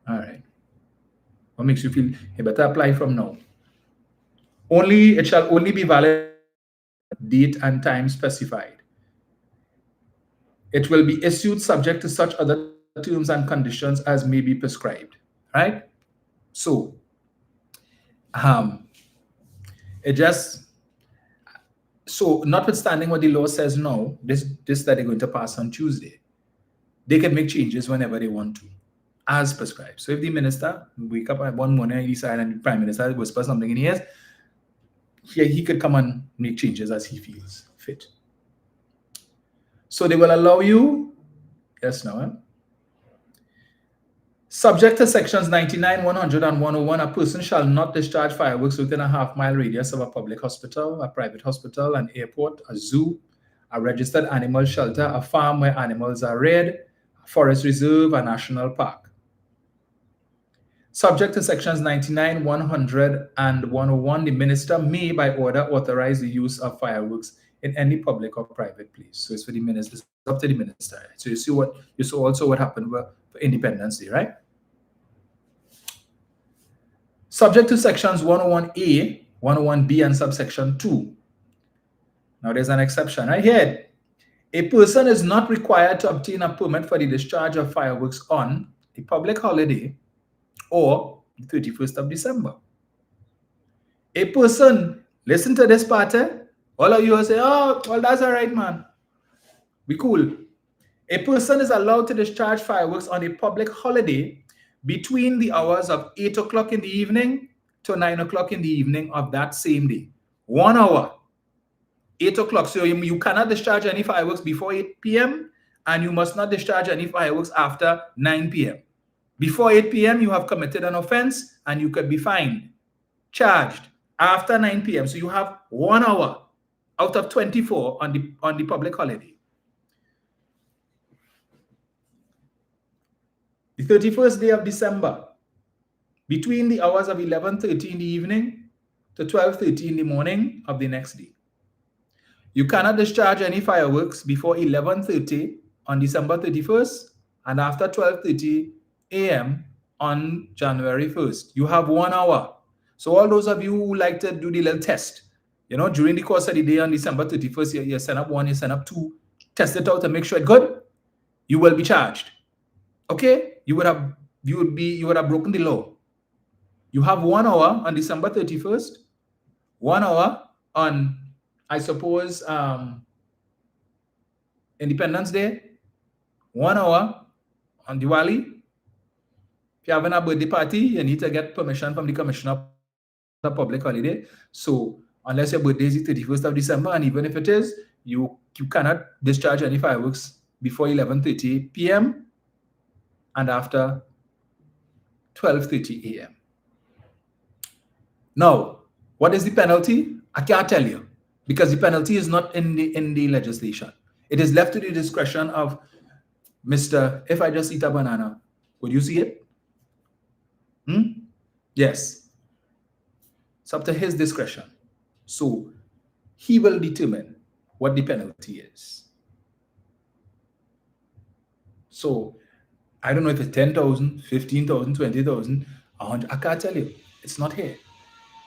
all right, what makes you feel you better apply from now? It shall only be valid date and time specified. It will be issued subject to such other terms and conditions as may be prescribed, right? So, notwithstanding what the law says now, this that they're going to pass on Tuesday, they can make changes whenever they want to, as prescribed. So if the minister wake up at one morning and decide, and the Prime Minister whispers something in his ears, he could come and make changes as he feels fit. So they will allow you, yes, now, subject to sections 99, 100, and 101, a person shall not discharge fireworks within a half-mile radius of a public hospital, a private hospital, an airport, a zoo, a registered animal shelter, a farm where animals are reared, a forest reserve, a national park. Subject to sections 99, 100, and 101, the minister may, by order, authorize the use of fireworks in any public or private place. So it's for the minister, it's up to the minister. Right? So you saw also what happened for Independence Day, right? subject to sections 101A, 101B, and subsection 2. Now there's an exception right here. A person is not required to obtain a permit for the discharge of fireworks on a public holiday or the 31st of December. A person, listen to this part, all of you will say, oh, well, that's all right, man. Be cool. A person is allowed to discharge fireworks on a public holiday between the hours of 8 o'clock in the evening to 9 o'clock in the evening of that same day. 1 hour, 8 o'clock. So you cannot discharge any fireworks before 8 p.m. and you must not discharge any fireworks after 9 p.m. Before 8 p.m., you have committed an offense and you could be fined, charged after 9 p.m. So you have 1 hour out of 24 on the public holiday. The 31st day of December, between the hours of 11:30 in the evening to 12:30 in the morning of the next day. You cannot discharge any fireworks before 11:30 on December 31st and after 12:30 a.m. on January 1st. You have 1 hour. So all those of you who like to do the little test, during the course of the day on December 31st, you send up 1, you send up 2, test it out and make sure it's good, you will be charged. Okay? You would have broken the law. You have 1 hour on December 31st, 1 hour on, I suppose, Independence Day, 1 hour on Diwali. If you're having a birthday party, you need to get permission from the commissioner of the public holiday. So unless your birthday is the 31st of December, and even if it is, you cannot discharge any fireworks before 11:30 p.m. and after 12:30 a.m. Now, what is the penalty? I can't tell you because the penalty is not in the legislation. It is left to the discretion of Mr. If I just eat a banana, would you see it? Yes. It's up to his discretion. So he will determine what the penalty is. So I don't know if it's 10,000, 15,000, 20,000, 100. I can't tell you. It's not here.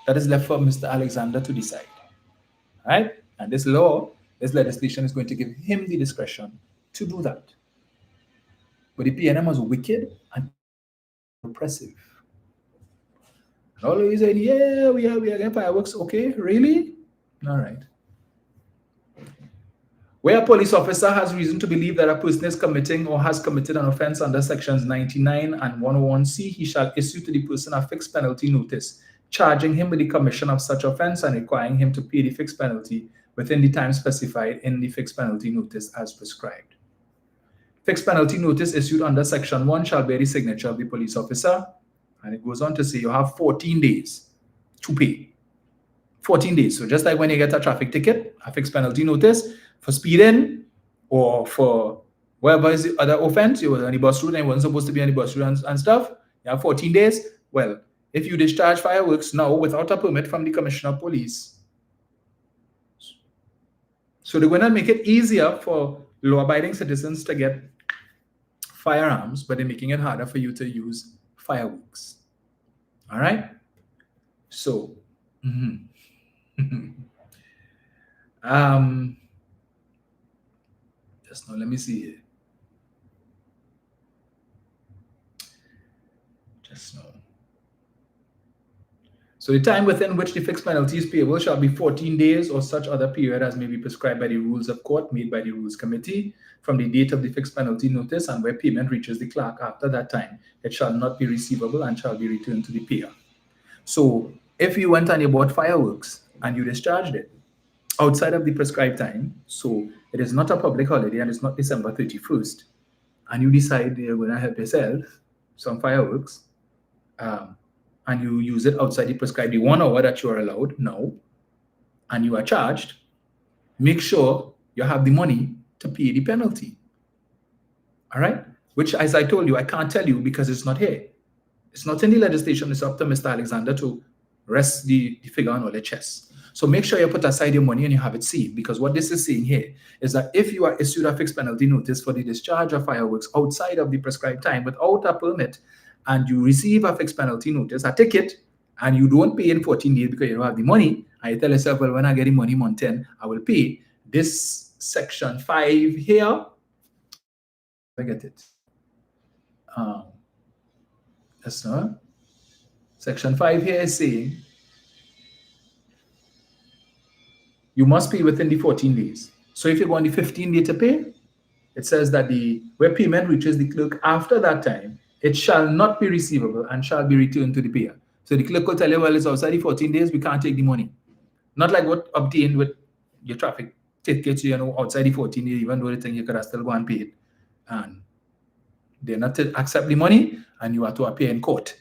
That is left for Mr. Alexander to decide. All right? And this legislation is going to give him the discretion to do that. But the PNM was wicked and oppressive. And all of you saying, yeah, we are getting fireworks. Okay, really? All right. Where a police officer has reason to believe that a person is committing or has committed an offense under sections 99 and 101C, he shall issue to the person a fixed penalty notice, charging him with the commission of such offense and requiring him to pay the fixed penalty within the time specified in the fixed penalty notice as prescribed. Fixed penalty notice issued under section 1 shall bear the signature of the police officer. And it goes on to say you have 14 days to pay. 14 days. So just like when you get a traffic ticket, a fixed penalty notice for speeding or for whatever is the other offense, you were on the bus route and you weren't supposed to be on the bus route and stuff, you have 14 days. Well, if you discharge fireworks now without a permit from the Commissioner of Police, so they're going to make it easier for law-abiding citizens to get firearms, but they're making it harder for you to use fireworks. All right? So, just now, let me see here. Just now. So the time within which the fixed penalty is payable shall be 14 days or such other period as may be prescribed by the rules of court made by the Rules Committee from the date of the fixed penalty notice, and where payment reaches the clerk after that time, it shall not be receivable and shall be returned to the payer. So if you went and you bought fireworks and you discharged it outside of the prescribed time, so it is not a public holiday and it's not December 31st, and you decide you're going to help yourself some fireworks, and you use it outside the prescribed 1 hour that you are allowed now, and you are charged, make sure you have the money to pay the penalty. All right? Which, as I told you, I can't tell you because it's not here. It's not in the legislation. It's up to Mr. Alexander to rest the figure on all the chest. So make sure you put aside your money and you have it saved, because what this is saying here is that if you are issued a fixed penalty notice for the discharge of fireworks outside of the prescribed time without a permit, and you receive a fixed penalty notice, a ticket, and you don't pay in 14 days because you don't have the money, and you tell yourself, well, when I get the money month 10, I will pay. This section 5 here, I get it. That's not. Section 5 here is saying you must pay within the 14 days. So if you go on the 15 day to pay, it says that where payment reaches the clerk after that time, it shall not be receivable and shall be returned to the payer. So the clerk will tell you, well, it's outside the 14 days, we can't take the money. Not like what obtained with your traffic tickets, outside the 14 days, even though they think you could have still go and pay it. And they're not to accept the money, and you have to appear in court.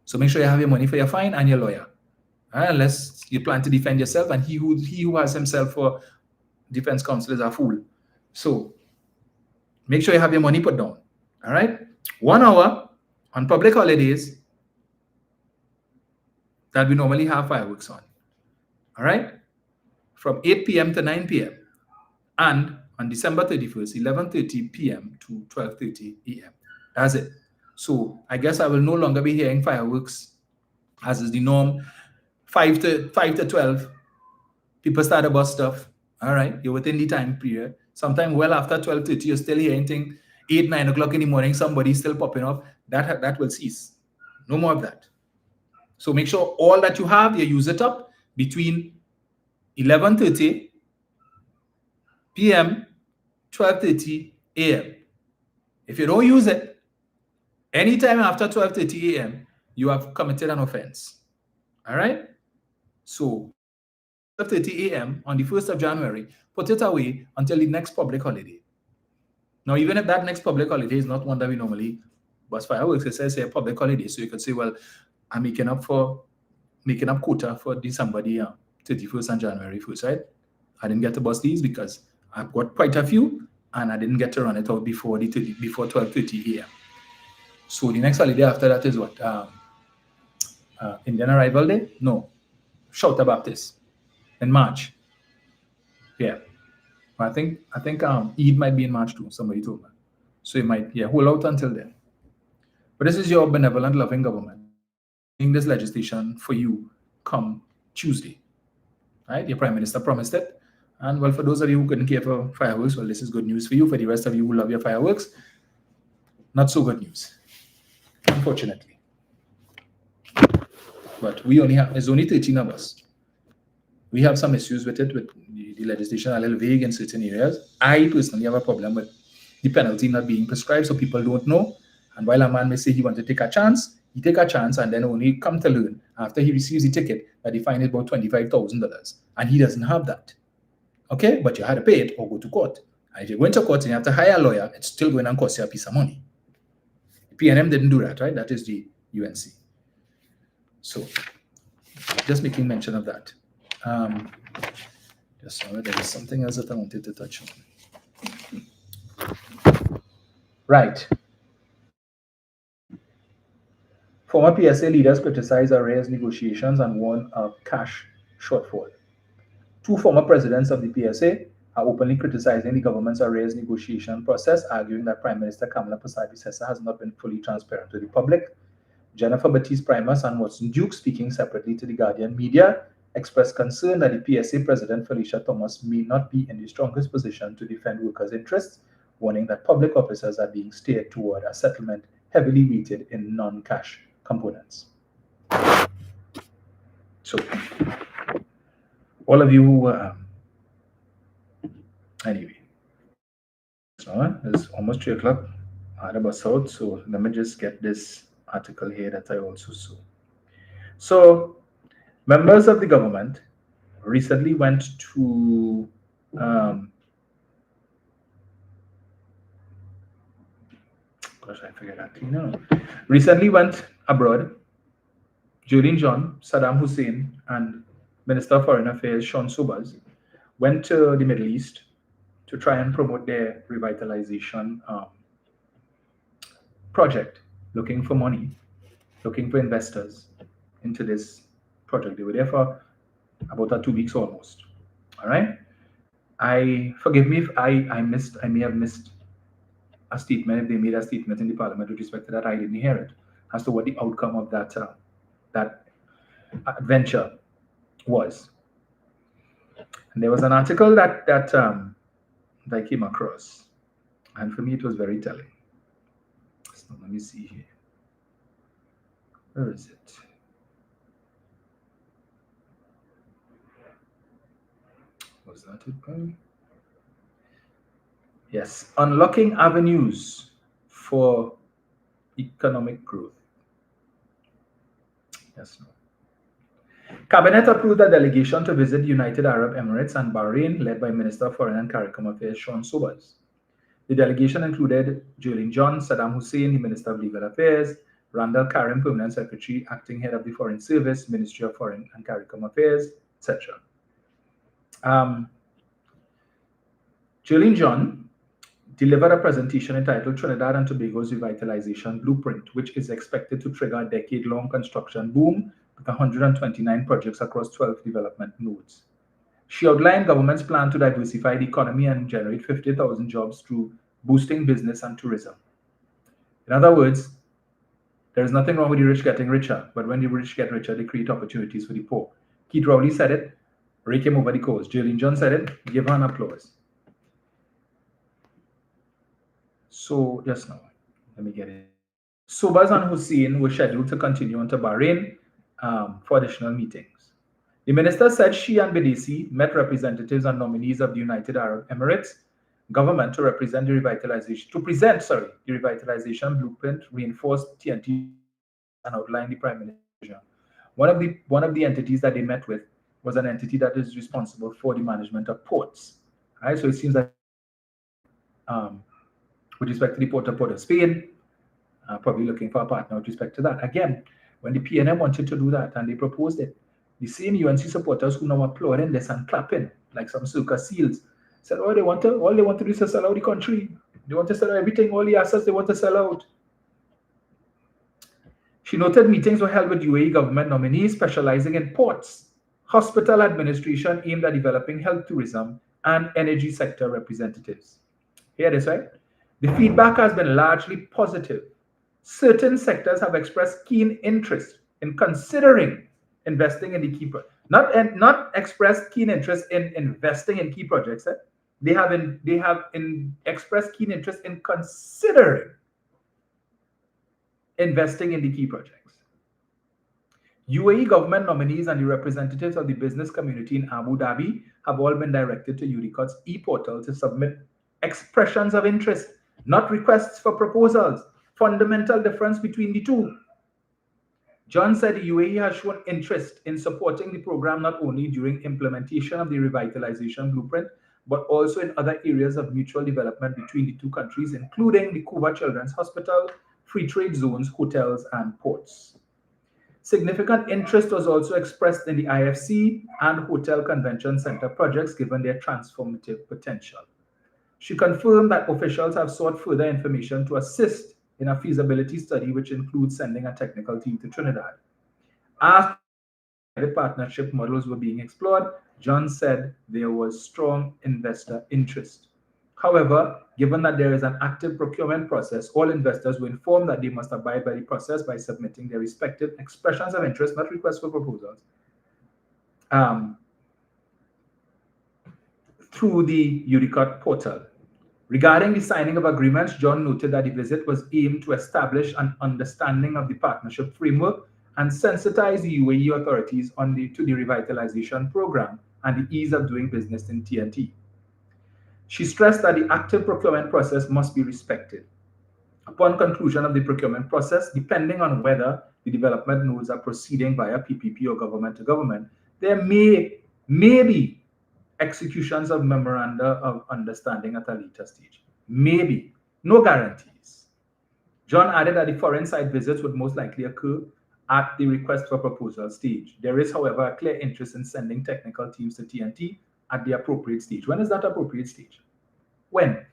So make sure you have your money for your fine and your lawyer. Unless you plan to defend yourself, and he who has himself for defense counsel is a fool. So make sure you have your money put down. All right? 1 hour on public holidays that we normally have fireworks on. All right? From 8 p.m. to 9 p.m. And on December 31st, 11:30 p.m. to 12:30 a.m. That's it. So I guess I will no longer be hearing fireworks as is the norm. 5 to 12, people start about stuff. All right, you're within the time period. Sometime well after 12:30, you're still hearing things. 8, 9 o'clock in the morning, somebody's still popping up. That will cease. No more of that. So make sure all that you have, you use it up between 11:30 p.m., 12:30 a.m. If you don't use it, anytime after 12:30 a.m., you have committed an offense. All right? So 12:30 a.m. on the 1st of January, put it away until the next public holiday. Now, even if that next public holiday is not one that we normally bust fireworks, it says a public holiday. So you could say, well, I'm making up quota for December 31st and January 1st, right? I didn't get to bust these because I've got quite a few, and I didn't get to run it out before 12:30 a.m. So the next holiday after that is what? Indian Arrival Day? No. Shouta Baptist in March. Yeah. I think Eid might be in March too, somebody told me. So you might, hold out until then. But this is your benevolent, loving government in this legislation for you come Tuesday. Right? Your Prime Minister promised it. And well, for those of you who couldn't care for fireworks, well, this is good news for you. For the rest of you who love your fireworks, not so good news, unfortunately. But there's only 13 of us. We have some issues with it, with the legislation a little vague in certain areas. I personally have a problem with the penalty not being prescribed, so people don't know. And while a man may say he wants to take a chance, he take a chance and then only come to learn after he receives the ticket that the fine is about $25,000. And he doesn't have that. Okay? But you had to pay it or go to court. And if you go into court and you have to hire a lawyer, it's still going to cost you a piece of money. The PNM didn't do that, right? That is the UNC. So, just making mention of that. Just there is something else that I wanted to touch on. Right. Former PSA leaders criticized Array's negotiations and warned of cash shortfall. 2 former presidents of the PSA are openly criticizing the government's Array's negotiation process, arguing that Prime Minister Kamala Persad-Bissessar has not been fully transparent to the public. Jennifer Baptiste-Primus and Watson Duke, speaking separately to the Guardian media, expressed concern that the PSA president, Felicia Thomas, may not be in the strongest position to defend workers' interests, warning that public officers are being steered toward a settlement heavily weighted in non-cash components. So, all of you who anyway, so it's almost 3 o'clock. I had a bus out, so let me just get this article here that I also saw. So, members of the government recently went to recently went abroad. Julian John, Saddam Hussein, and Minister of Foreign Affairs Sean Sobers went to the Middle East to try and promote their revitalization project, looking for money, looking for investors into this project. They were there for about 2 weeks almost. All right. Forgive me if I may have missed a statement, if they made a statement in the parliament with respect to that. I didn't hear it as to what the outcome of that venture was. And there was an article that I came across, and for me it was very telling. So let me see here. Where is it? Was that it? Yes, unlocking avenues for economic growth. Yes. No. Cabinet approved a delegation to visit the United Arab Emirates and Bahrain, led by Minister of Foreign and CARICOM Affairs Sean Sobers. The delegation included Julian John, Saddam Hussein, the Minister of Legal Affairs, Randall Karim, Permanent Secretary, Acting Head of the Foreign Service, Ministry of Foreign and CARICOM Affairs, etc. Julian John delivered a presentation entitled Trinidad and Tobago's Revitalization Blueprint, which is expected to trigger a decade-long construction boom with 129 projects across 12 development nodes. She outlined government's plan to diversify the economy and generate 50,000 jobs through boosting business and tourism. In other words, there is nothing wrong with the rich getting richer, but when the rich get richer, they create opportunities for the poor. Keith Rowley said it, Ray came over the coast. Julian John said it, give her an applause. So, just now, let me get it. Sobers and Hussein were scheduled to continue on to Bahrain for additional meetings. The minister said she and Bedesi met representatives and nominees of the United Arab Emirates government to present the revitalization blueprint, reinforce TNT, and outline the prime minister's. One of the entities that they met with was an entity that is responsible for the management of ports. Right, so it seems that with respect to the Port of Spain, probably looking for a partner with respect to that. Again, when the PNM wanted to do that and they proposed it, the same UNC supporters who now applauding this and clapping like some circus seals said, all they want to do is to sell out the country. They want to sell out everything, all the assets they want to sell out. She noted meetings were held with UAE government nominees specializing in ports, hospital administration aimed at developing health tourism, and energy sector representatives. Hear this, right? The feedback has been largely positive. Certain sectors have expressed keen interest in considering investing in the key projects. Not expressed keen interest in investing in key projects. They have expressed keen interest in considering investing in the key projects. UAE government nominees and the representatives of the business community in Abu Dhabi have all been directed to UDICOT's e-portal to submit expressions of interest, not requests for proposals. Fundamental difference between the two. John said the UAE has shown interest in supporting the program not only during implementation of the revitalization blueprint, but also in other areas of mutual development between the two countries, including the Cuba Children's Hospital, free trade zones, hotels, and ports. Significant interest was also expressed in the IFC and Hotel Convention Center projects given their transformative potential. She confirmed that officials have sought further information to assist in a feasibility study, which includes sending a technical team to Trinidad. As private partnership models were being explored, John said there was strong investor interest. However, given that there is an active procurement process, all investors were informed that they must abide by the process by submitting their respective expressions of interest, not requests for proposals, through the UDICOT portal. Regarding the signing of agreements, John noted that the visit was aimed to establish an understanding of the partnership framework and sensitize the UAE authorities to the revitalization program and the ease of doing business in TNT. She stressed that the active procurement process must be respected. Upon conclusion of the procurement process, depending on whether the development nodes are proceeding via PPP or government to government, there may be executions of memoranda of understanding at a later stage. Maybe. No guarantees. John added that the foreign site visits would most likely occur at the request for proposal stage. There is, however, a clear interest in sending technical teams to TNT at the appropriate stage. When is that appropriate stage? When?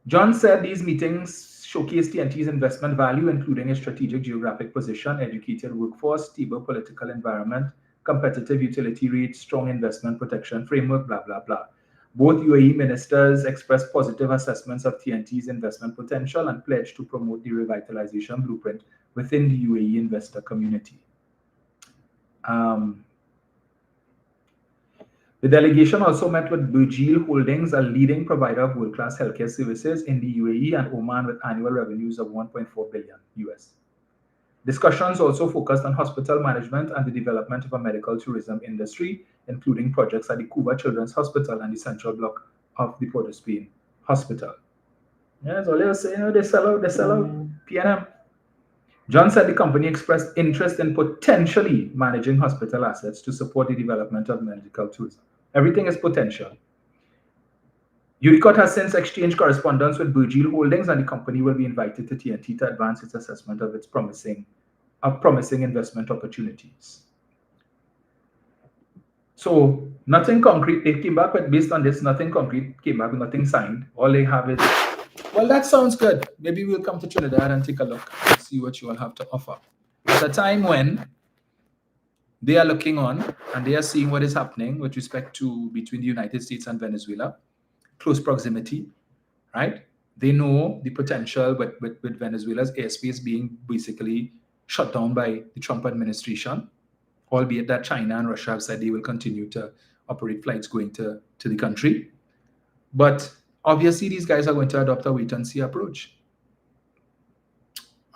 John said these meetings showcase TNT's investment value, including a strategic geographic position, educated workforce, stable political environment, competitive utility rates, strong investment protection framework, blah, blah, blah. Both UAE ministers expressed positive assessments of TNT's investment potential and pledged to promote the revitalization blueprint within the UAE investor community. The delegation also met with Burjeel Holdings, a leading provider of world-class healthcare services in the UAE and Oman with annual revenues of 1.4 billion US. Discussions also focused on hospital management and the development of a medical tourism industry, including projects at the Cuba Children's Hospital and the central block of the Port of Spain Hospital. Yeah, so they say, they sell out PNM. John said the company expressed interest in potentially managing hospital assets to support the development of medical tourism. Everything is potential. UDICOT has since exchanged correspondence with Burjeel Holdings, and the company will be invited to TNT to advance its assessment of its promising investment opportunities. So nothing concrete. They came back with, based on this, nothing concrete came back with, nothing signed. All they have is, well, that sounds good. Maybe we'll come to Trinidad and take a look and see what you all have to offer. At a time when they are looking on and they are seeing what is happening with respect to between the United States and Venezuela, close proximity, right? They know the potential with Venezuela's airspace being basically shut down by the Trump administration, albeit that China and Russia have said they will continue to operate flights going to the country. But obviously, these guys are going to adopt a wait-and-see approach.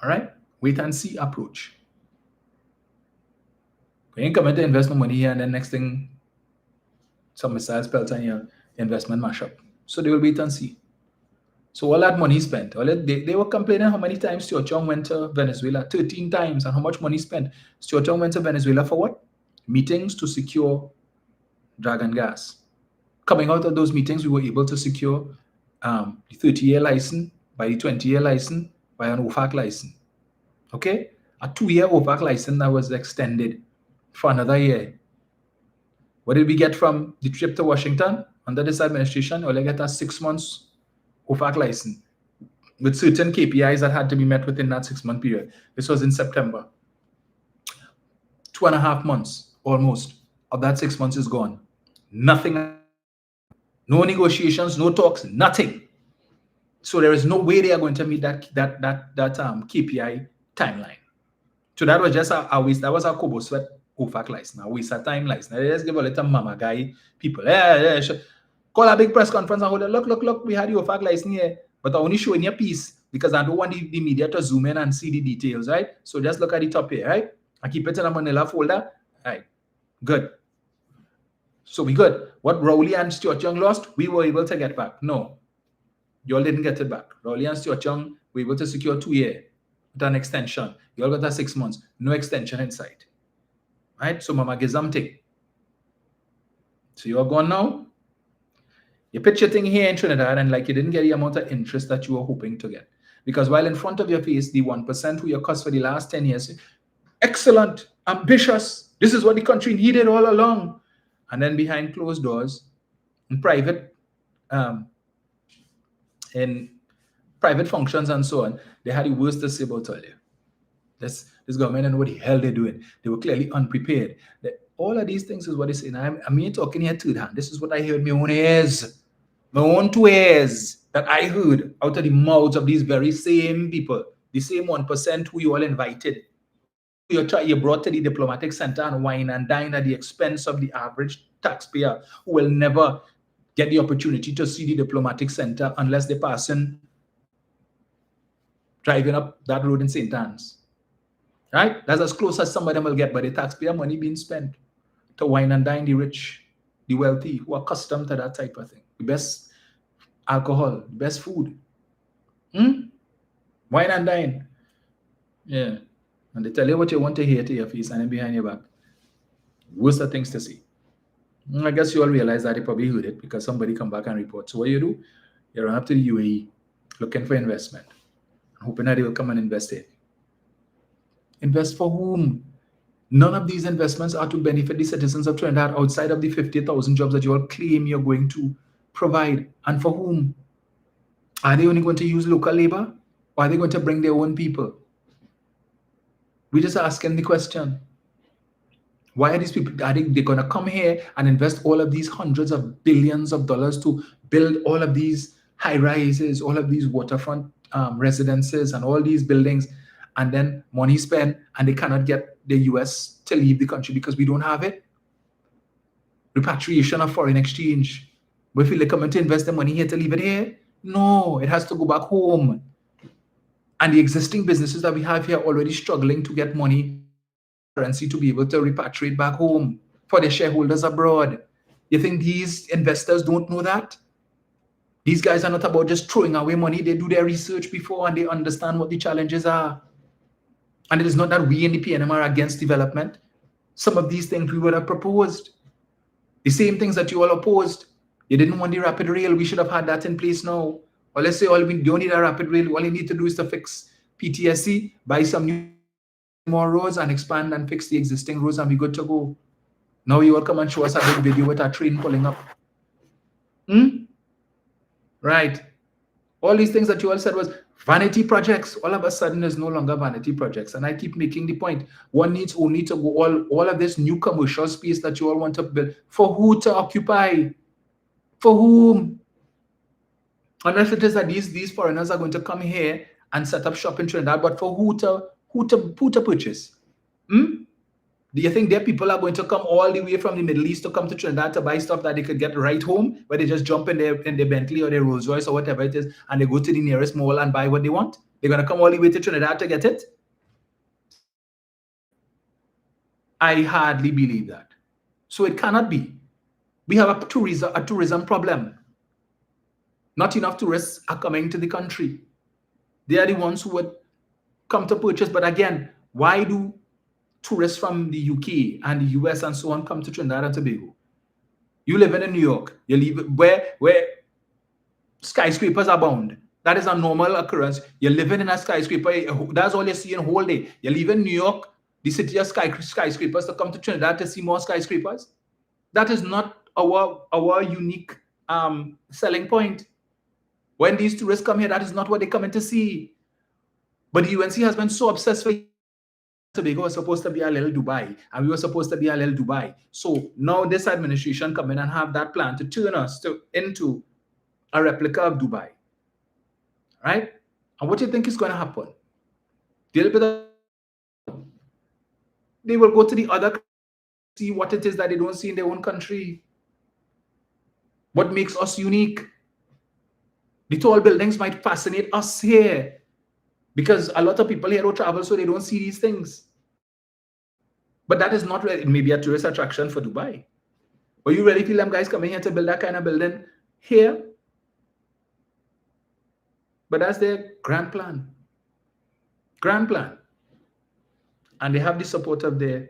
All right? Wait-and-see approach. We ain't coming to invest my money here, and then next thing, some missiles pelt on your investment mashup. So they will wait and see. So all that money spent, they were complaining how many times Stuart Young went to Venezuela, 13 times, and how much money spent. Stuart Young went to Venezuela for what? Meetings to secure Dragon gas. Coming out of those meetings, we were able to secure the 30-year license, by the 20-year license, by an OFAC license. Okay? A 2-year OFAC license that was extended for another year. What did we get from the trip to Washington? Under this administration, we only get a 6 months OFAC license with certain KPIs that had to be met within that 6-month period. This was in September. 2.5 months, almost, of that 6 months is gone. Nothing. No negotiations, no talks, nothing. So there is no way they are going to meet that KPI timeline. So that was just a waste. That was our Kobo Sweat OFAC license. A waste of time license. They just give a little mama guy people. Call a big press conference and hold it. Look, we had the OFAC license here, but I only showing you a piece because I don't want the media to zoom in and see the details, right? So just look at the top here, right? I keep it in a manila folder. Right. Good. So we good. What Rowley and Stuart Young lost, we were able to get back. No. You all didn't get it back. Rowley and Stuart Young were able to secure 2 years with an extension. You all got that 6 months. No extension inside. Right? So mama gives something. So you're gone now. You pitch your thing here in Trinidad and like you didn't get the amount of interest that you were hoping to get. Because while in front of your face, the 1% who you cost for the last 10 years, excellent, ambitious, this is what the country needed all along. And then behind closed doors, in private functions and so on, they had the worst to say about all you. This government and what the hell they're doing. They were clearly unprepared. All of these things is what they say. Now, I'm here talking here third hand. This is what I heard my own ears. My own 2 ears that I heard out of the mouths of these very same people, the same 1% who you all invited. You brought to the diplomatic center and wine and dine at the expense of the average taxpayer who will never get the opportunity to see the diplomatic center unless they pass in driving up that road in St. Anne's. Right? That's as close as some of them will get, but the taxpayer money being spent to wine and dine the rich, the wealthy, who are accustomed to that type of thing. The best alcohol, the best food. Wine and dine. Yeah. And they tell you what you want to hear to your face and then behind your back. Worst of things to see. I guess you all realize that they probably heard it because somebody come back and report. So what you do? You run up to the UAE looking for investment, hoping that they will come and invest it. Invest for whom? None of these investments are to benefit the citizens of Trinidad outside of the 50,000 jobs that you all claim you're going to provide. And for whom? Are they only going to use local labor? Or are they going to bring their own people? We're just asking the question. Why are these people, they're going to come here and invest all of these hundreds of billions of dollars to build all of these high rises, all of these waterfront residences and all these buildings, and then money spent, and they cannot get the US to leave the country because we don't have it? Repatriation of foreign exchange. But if we come to invest the money here to leave it here, no, it has to go back home. And the existing businesses that we have here are already struggling to get money, currency, to be able to repatriate back home for their shareholders abroad. You think these investors don't know that? These guys are not about just throwing away money. They do their research before and they understand what the challenges are. And it is not that we in the PNM are against development. Some of these things we would have proposed. The same things that you all opposed. You didn't want the rapid rail. We should have had that in place now. Or let's say we don't need a rapid rail. All you need to do is to fix PTSC, buy some more roads and expand and fix the existing roads and we're good to go. Now you all come and show us a big video with a train pulling up. Right. All these things that you all said was vanity projects. All of a sudden, there's no longer vanity projects. And I keep making the point. One needs only to go all of this new commercial space that you all want to build. For who to occupy? For whom? Unless it is that these foreigners are going to come here and set up shop in Trinidad, but for who to purchase? Do you think their people are going to come all the way from the Middle East to come to Trinidad to buy stuff that they could get right home, where they just jump in their Bentley or their Rolls Royce or whatever it is, and they go to the nearest mall and buy what they want? They're going to come all the way to Trinidad to get it? I hardly believe that. So it cannot be. We have a tourism problem. Not enough tourists are coming to the country. They are the ones who would come to purchase. But again, why do tourists from the UK and the US and so on come to Trinidad and Tobago? You live in New York, you live where skyscrapers abound. That is a normal occurrence. You're living in a skyscraper, that's all you see in whole day. You live in New York, the city of skyscrapers, to come to Trinidad to see more skyscrapers. That is not our unique selling point. When these tourists come here, that is not what they come in to see. But the UNC has been so obsessed with Tobago was supposed to be a little Dubai, and we were supposed to be a little Dubai. So now this administration come in and have that plan to turn us into a replica of Dubai, right? And what do you think is going to happen? They will go to the other country, see what it is that they don't see in their own country. What makes us unique? The tall buildings might fascinate us here, because a lot of people here don't travel, so they don't see these things. But that is not really, it may be a tourist attraction for Dubai. But you really feel them guys coming here to build that kind of building here? But that's their grand plan. Grand plan. And they have the support of their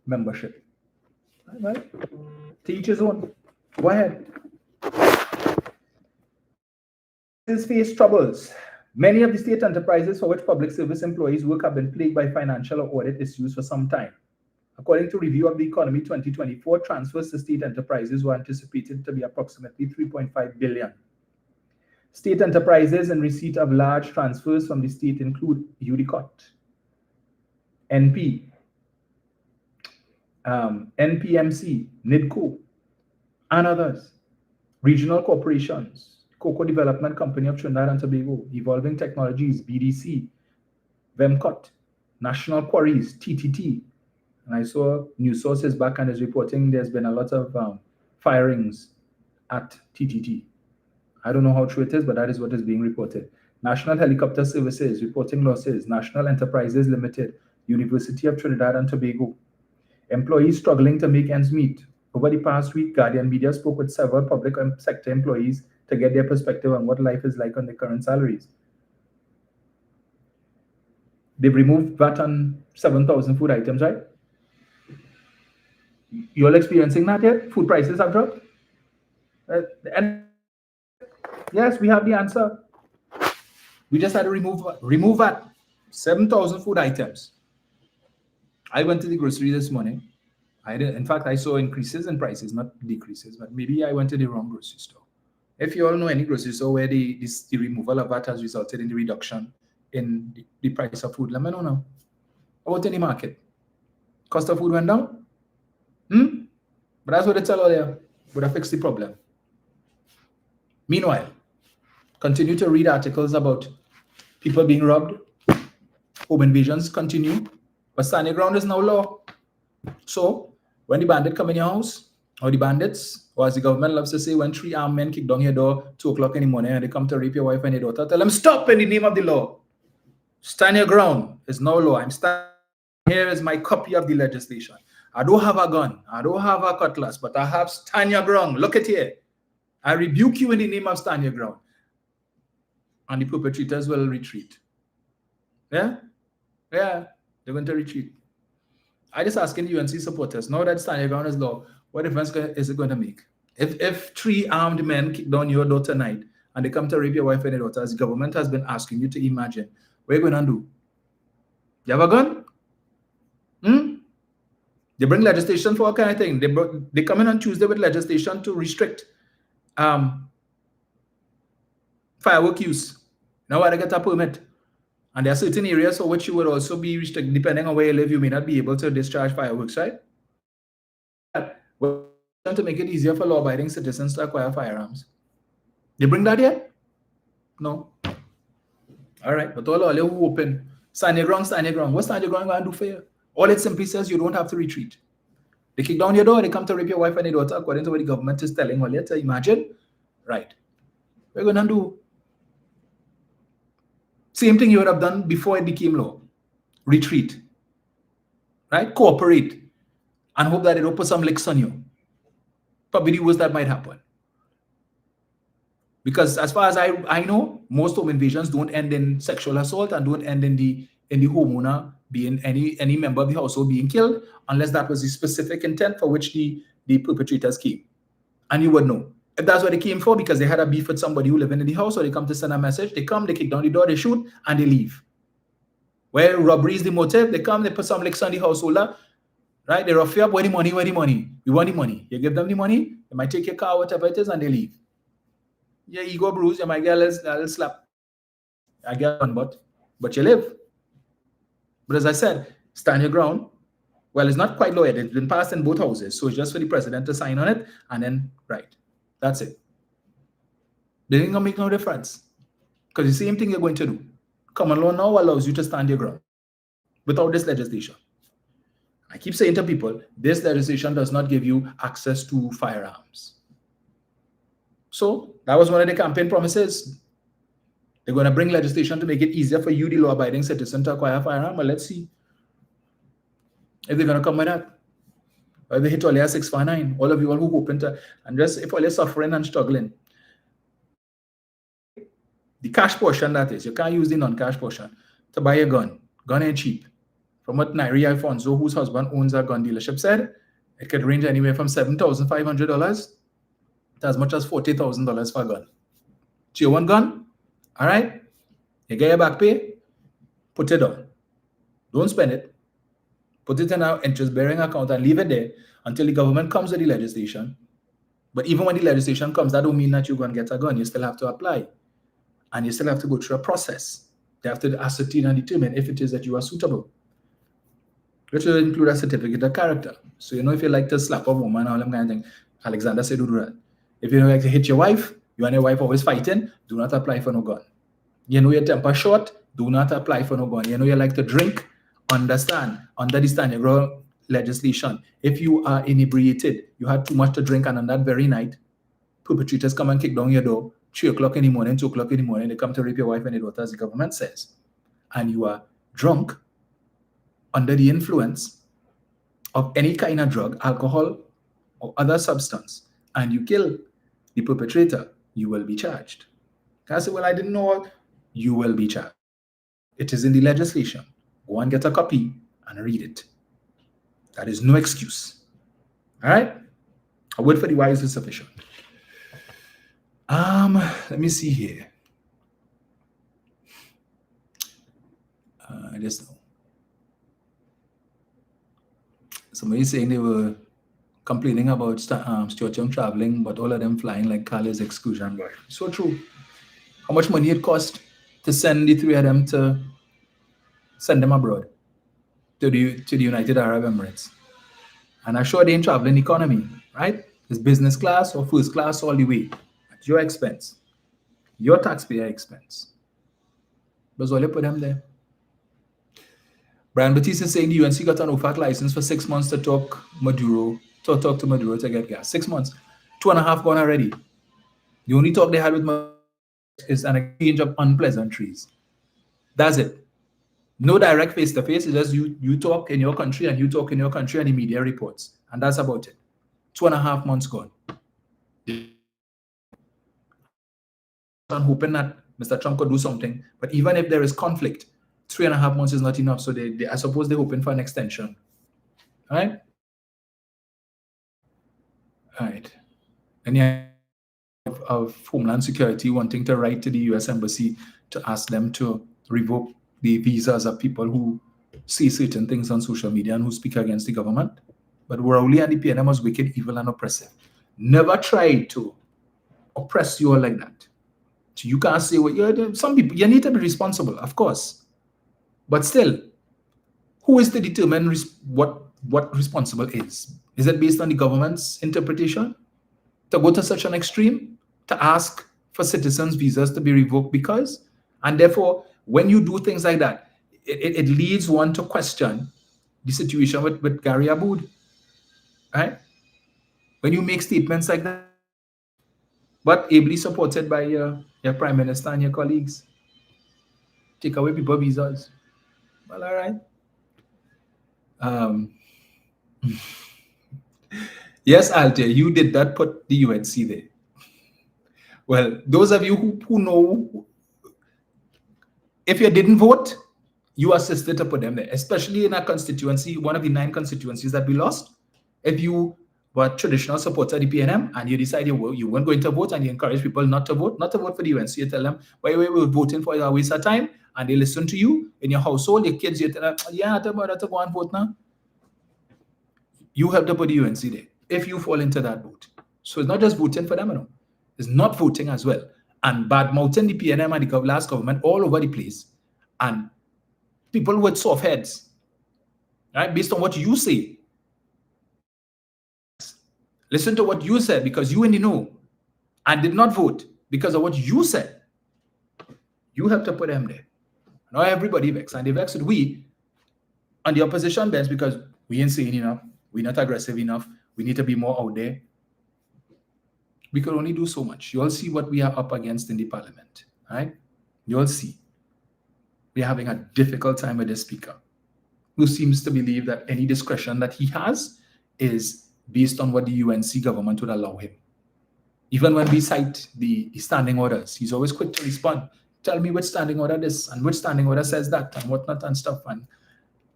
membership. Right? To each his own. Go ahead. Face troubles. Many of the state enterprises for which public service employees work have been plagued by financial or audit issues for some time. According to Review of the Economy 2024, transfers to state enterprises were anticipated to be approximately 3.5 billion. State enterprises in receipt of large transfers from the state include UDCOT, NP, NPMC, NIDCO, and others. Regional corporations, Cocoa Development Company of Trinidad and Tobago, Evolving Technologies, BDC, VEMCOT, National Quarries, TTT. And I saw news sources back and is reporting there's been a lot of firings at TTT. I don't know how true it is, but that is what is being reported. National Helicopter Services reporting losses. National Enterprises Limited, University of Trinidad and Tobago. Employees struggling to make ends meet. Over the past week, Guardian Media spoke with several public sector employees to get their perspective on what life is like on their current salaries. They've removed VAT on 7,000 food items, right? You all experiencing that yet? Food prices have dropped? And yes, we have the answer. We just had to remove VAT. 7,000 food items. I went to the grocery this morning. In fact, I saw increases in prices, not decreases, but maybe I went to the wrong grocery store. If you all know any grocery store where the removal of VAT has resulted in the reduction in the price of food, let me know now. Out in the market. Cost of food went down. But that's what they tell all there. Would have fixed the problem. Meanwhile, continue to read articles about people being robbed. Home invasions continue. But stand your ground is now law. So when the bandit come in your house, or the bandits, or as the government loves to say, when 3 armed men kick down your door 2 o'clock in the morning and they come to rape your wife and your daughter, tell them, stop in the name of the law. Stand your ground. It's no law. I'm standing. Here is my copy of the legislation. I don't have a gun. I don't have a cutlass, but I have stand your ground. Look at here. I rebuke you in the name of stand your ground. And the perpetrators will retreat. Yeah? Yeah. They're going to retreat. I just asking the UNC supporters, now that stand your ground is law, what difference is it going to make? If 3 armed men kick down your door tonight and they come to rape your wife and your daughter, as the government has been asking you to imagine, what are you going to do? You have a gun? They bring legislation for all kind of thing. They come in on Tuesday with legislation to restrict firework use. Now I get a permit. And there are certain areas for which you would also be restricted. Depending on where you live, you may not be able to discharge fireworks, right? We're trying to make it easier for law-abiding citizens to acquire firearms. They bring that yet? No. All right, but all who open, stand your ground, stand your ground. What stand your ground going to do for you? All it simply says, you don't have to retreat. They kick down your door, they come to rape your wife and your daughter, according to what the government is telling all you. Imagine, right? What are you going to do? Same thing you would have done before it became law. Retreat. Right? Cooperate. And hope that it will put some licks on you. Probably the worst that might happen. Because as far as I know, most home invasions don't end in sexual assault and don't end in the homeowner being any member of the household being killed, unless that was the specific intent for which the perpetrators came. And you would know. If that's what they came for, because they had a beef with somebody who lived in the house, or they come to send a message, they come, they kick down the door, they shoot, and they leave. Where robbery is the motive, they come, they put some licks on the householder, right? They rough you up, where the money, where the money? We want the money. You give them the money, they might take your car, whatever it is, and they leave. Your ego bruise, you might get a little slap. I get one, but you live. But as I said, stand your ground. Well, it's not quite law yet. It's been passed in both houses. So it's just for the president to sign on it, and then, right. That's it. They ain't gonna make no difference. Because the same thing you're going to do. Common law now allows you to stand your ground without this legislation. I keep saying to people, this legislation does not give you access to firearms. So that was one of the campaign promises. They're going to bring legislation to make it easier for you, the law-abiding citizen, to acquire a firearm. But let's see if they're going to come with that. Or they hit all your 649, all of you all who open to, and just if all you're suffering and struggling. The cash portion, that is, you can't use the non-cash portion to buy a gun. Gun ain't cheap. From what Nairi Alfonso, whose husband owns a gun dealership, said, it could range anywhere from $7,500 to as much as $40,000 for a gun. So you want gun? All right? You get your back pay, put it on. Don't spend it. Put it in our interest-bearing account and leave it there until the government comes with the legislation. But even when the legislation comes, that don't mean that you're going to get a gun. You still have to apply. And you still have to go through a process. They have to ascertain and determine if it is that you are suitable. Which will include a certificate of character. So, if you like to slap a woman, all them kind of thing, Alexander said do that. If you like to hit your wife, you and your wife always fighting, do not apply for no gun. Your temper short, do not apply for no gun. You like to drink, understand, under the stand your ground legislation, if you are inebriated, you had too much to drink, and on that very night, perpetrators come and kick down your door, 3 o'clock in the morning, 2 o'clock in the morning, they come to rape your wife and your daughter, as the government says, and you are drunk, under the influence of any kind of drug, alcohol, or other substance, and you kill the perpetrator, you will be charged. I say, well, I didn't know. You will be charged. It is in the legislation. Go and get a copy and read it. That is no excuse. All right? A word for the wise is sufficient. Let me see here. I just know. Somebody saying they were complaining about Stuart Young traveling, but all of them flying like Khalid's exclusion boy. So true. How much money it cost to send the 3 of them to send them abroad to the United Arab Emirates? And I'm sure they ain't traveling economy, right? It's business class or first class all the way at your expense, your taxpayer expense. That's all you put them there. Brian Batista is saying the UNC got an OFAC license for 6 months to talk to Maduro to get gas. 6 months. 2.5 gone already. The only talk they had with Maduro is an exchange of unpleasantries. That's it. No direct face-to-face. It's just you talk in your country and you talk in your country and the media reports. And that's about it. 2.5 months gone. I'm hoping that Mr. Trump could do something. But even if there is conflict, 3.5 months is not enough. So I suppose they're hoping for an extension. All right? All right. And of Homeland Security wanting to write to the U.S. Embassy to ask them to revoke the visas of people who say certain things on social media and who speak against the government. But Rowley and the PNM was wicked, evil, and oppressive. Never tried to oppress you all like that. So you can't say, well, some people, you need to be responsible, of course. But still, who is to determine what responsible is? Is it based on the government's interpretation? To go to such an extreme, to ask for citizens' visas to be revoked because? And therefore, when you do things like that, it leads one to question the situation with Gary Aboud, right? When you make statements like that, but ably supported by your prime minister and your colleagues, take away people's visas. Well, all right. Yes, Altair, you did that, put the UNC there. Well, those of you who know, if you didn't vote, you assisted to put them there, especially in a constituency, one of the 9 constituencies that we lost. If you were a traditional supporter of the PNM and you decided you weren't going to vote and you encourage people not to vote for the UNC, you tell them, by the way, we're voting for a waste of time, and they listen to you in your household, your kids, you tell them, yeah, to go and vote now. You help to put the UNC there if you fall into that vote. So it's not just voting for them, no. It's not voting as well. And bad-mouthing the PNM and the last government all over the place. And people with soft heads, right, based on what you say. Listen to what you said because you in the know and did not vote because of what you said. You have to put them there. Now everybody vexed, and they vexed we on the opposition bench because we ain't saying enough, we're not aggressive enough, we need to be more out there. We could only do so much. You all see what we are up against in the parliament, right? You all see. We're having a difficult time with the speaker, who seems to believe that any discretion that he has is based on what the UNC government would allow him. Even when we cite the standing orders, he's always quick to respond. Tell me which standing order this and which standing order says that and whatnot and stuff. And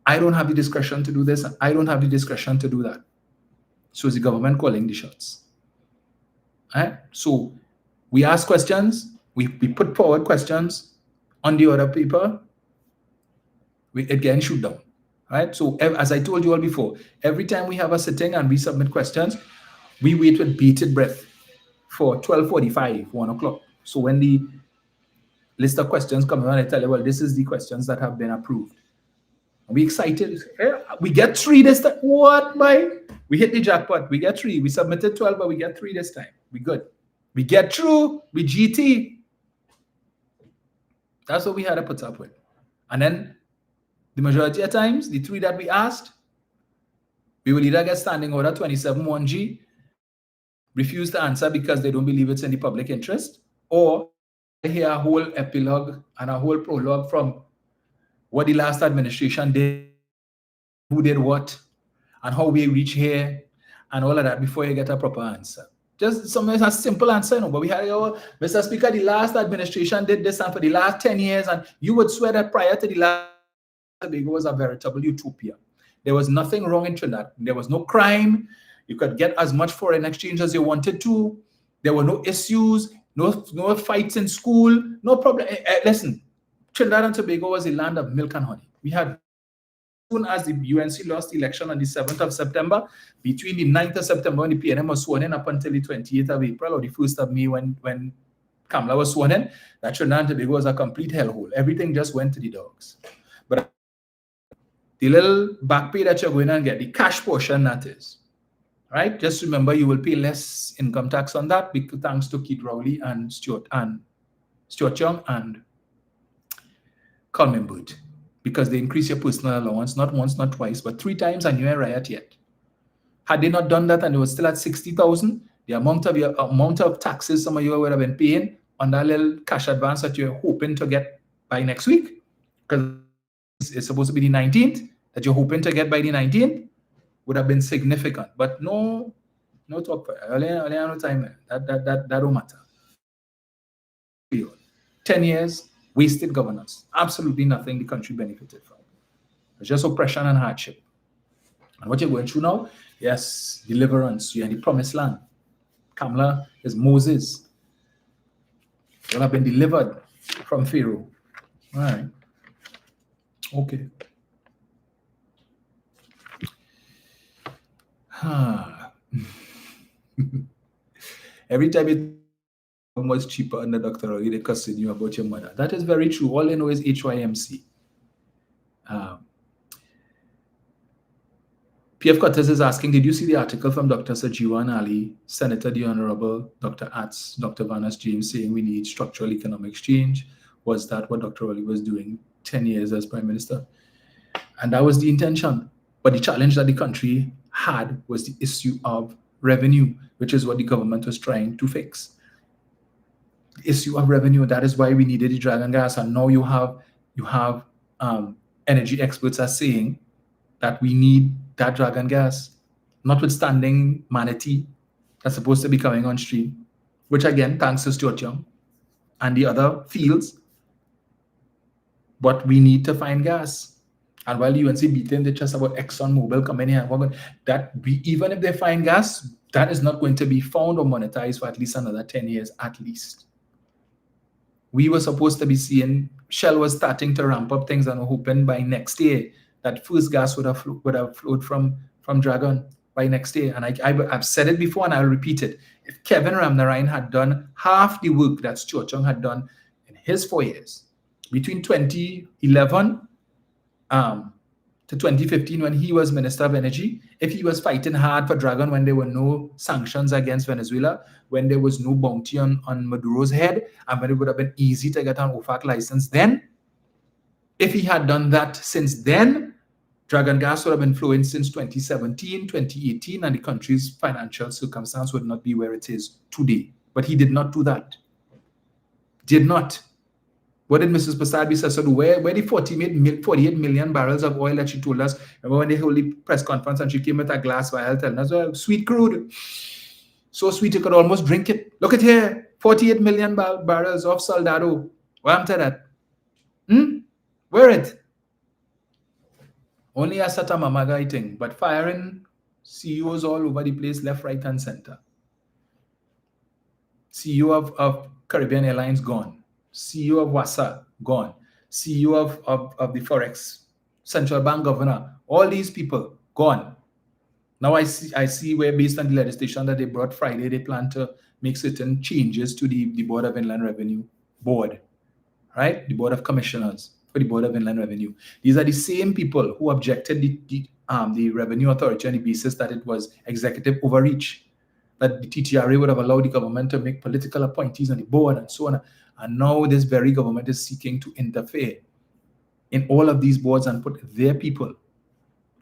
I don't have the discretion to do this and I don't have the discretion to do that. So is the government calling the shots. Right? So we ask questions, we put forward questions on the other paper, we again shoot down. Right? So as I told you all before, every time we have a sitting and we submit questions, we wait with bated breath for 12:45, 1 o'clock. So when the list of questions come around, I tell you, well, this is the questions that have been approved. Are we excited? We get 3 this time. What, boy? We hit the jackpot. We get 3. We submitted 12, but we get 3 this time. We good. We get through. We GT. That's what we had to put up with. And then the majority of times, the 3 that we asked, we will either get standing order 27-1G, refuse to answer because they don't believe it's in the public interest, or hear a whole epilogue and a whole prologue from what the last administration did, who did what, and how we reach here, and all of that before you get a proper answer. Just sometimes a simple answer, no, but we had, Mr. Speaker, the last administration did this and for the last 10 years, and you would swear that prior to the last, Tobago was a veritable utopia. There was nothing wrong in Trinidad. There was no crime. You could get as much foreign exchange as you wanted to. There were no issues, no fights in school, no problem. Listen, Trinidad and Tobago was a land of milk and honey. We had, as soon as the UNC lost the election on the 7th of September, between the 9th of September when the PNM was sworn in up until the 28th of April or the 1st of May when Kamala was sworn in, that Trinidad and Tobago was a complete hellhole. Everything just went to the dogs. But The little back pay that you're going to get, the cash portion that is, right? Just remember you will pay less income tax on that because thanks to Keith Rowley and Stuart Young and Colman Booth, because they increase your personal allowance not once, not twice, but 3 times, and you ain't riot yet. Had they not done that and it was still at 60,000, the amount of taxes some of you would have been paying on that little cash advance that you're hoping to get by next week, because it's supposed to be the 19th, that you're hoping to get by the 19th, would have been significant. But no talk for it. Only no time. That don't matter. 10 years, wasted governance. Absolutely nothing the country benefited from. It's just oppression and hardship. And what you're going through now, yes, deliverance. You're in the promised land. Kamala is Moses. You'll have been delivered from Pharaoh. All right. Okay. Every time it was cheaper under Dr. Rowley, they cussing you about your mother. That is very true. All they know is HYMC. PF Cortez is asking, did you see the article from Dr. Sajiwan Ali, Senator the Honorable Dr. Atz, Dr. Vanas James saying we need structural economic change? Was that what Dr. Rowley was doing 10 years as Prime Minister? And that was the intention. But the challenge that the country had was the issue of revenue, which is what the government was trying to fix. The issue of revenue, that is why we needed the Dragon gas. And now you have energy experts are saying that we need that Dragon gas, notwithstanding Manatee that's supposed to be coming on stream, which again, thanks to Stuart Young and the other fields, but we need to find gas. And while the UNC beating the chest about ExxonMobil coming here, even if they find gas, that is not going to be found or monetized for at least another 10 years, at least. We were supposed to be seeing, Shell was starting to ramp up things and hoping by next year that first gas would have flowed from Dragon by next year. And I've said it before and I'll repeat it. If Kevin Ramnarine had done half the work that Stuart Young had done in his 4 years, between 2011 to 2015 when he was Minister of Energy, if he was fighting hard for Dragon when there were no sanctions against Venezuela, when there was no bounty on Maduro's head, and when it would have been easy to get an OFAC license then, if he had done that since then, Dragon gas would have been flowing since 2017, 2018, and the country's financial circumstance would not be where it is today. But he did not do that. Did not. What did Mrs. Prasad Bissessar do? Where the 48 million barrels of oil that she told us? Remember when they held the press conference and she came with a glass vial telling us, well, sweet crude. So sweet you could almost drink it. Look at here, 48 million barrels of Soldado. Where am I that? Where it? Only a Sata Mamaga thing, but firing CEOs all over the place, left, right, and center. CEO of Caribbean Airlines gone. CEO of WASA gone. CEO of the Forex, Central Bank Governor, all these people gone. Now I see where, based on the legislation that they brought Friday, they plan to make certain changes to the Board of Inland Revenue board, right? The Board of Commissioners for the Board of Inland Revenue. These are the same people who objected the Revenue Authority on the basis that it was executive overreach, that the TTRA would have allowed the government to make political appointees on the board and so on. And now this very government is seeking to interfere in all of these boards and put their people.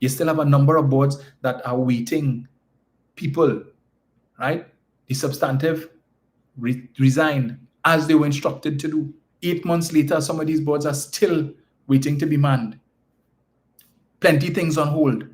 You still have a number of boards that are waiting people, right? The substantive resigned as they were instructed to do. 8 months later, some of these boards are still waiting to be manned. Plenty things on hold.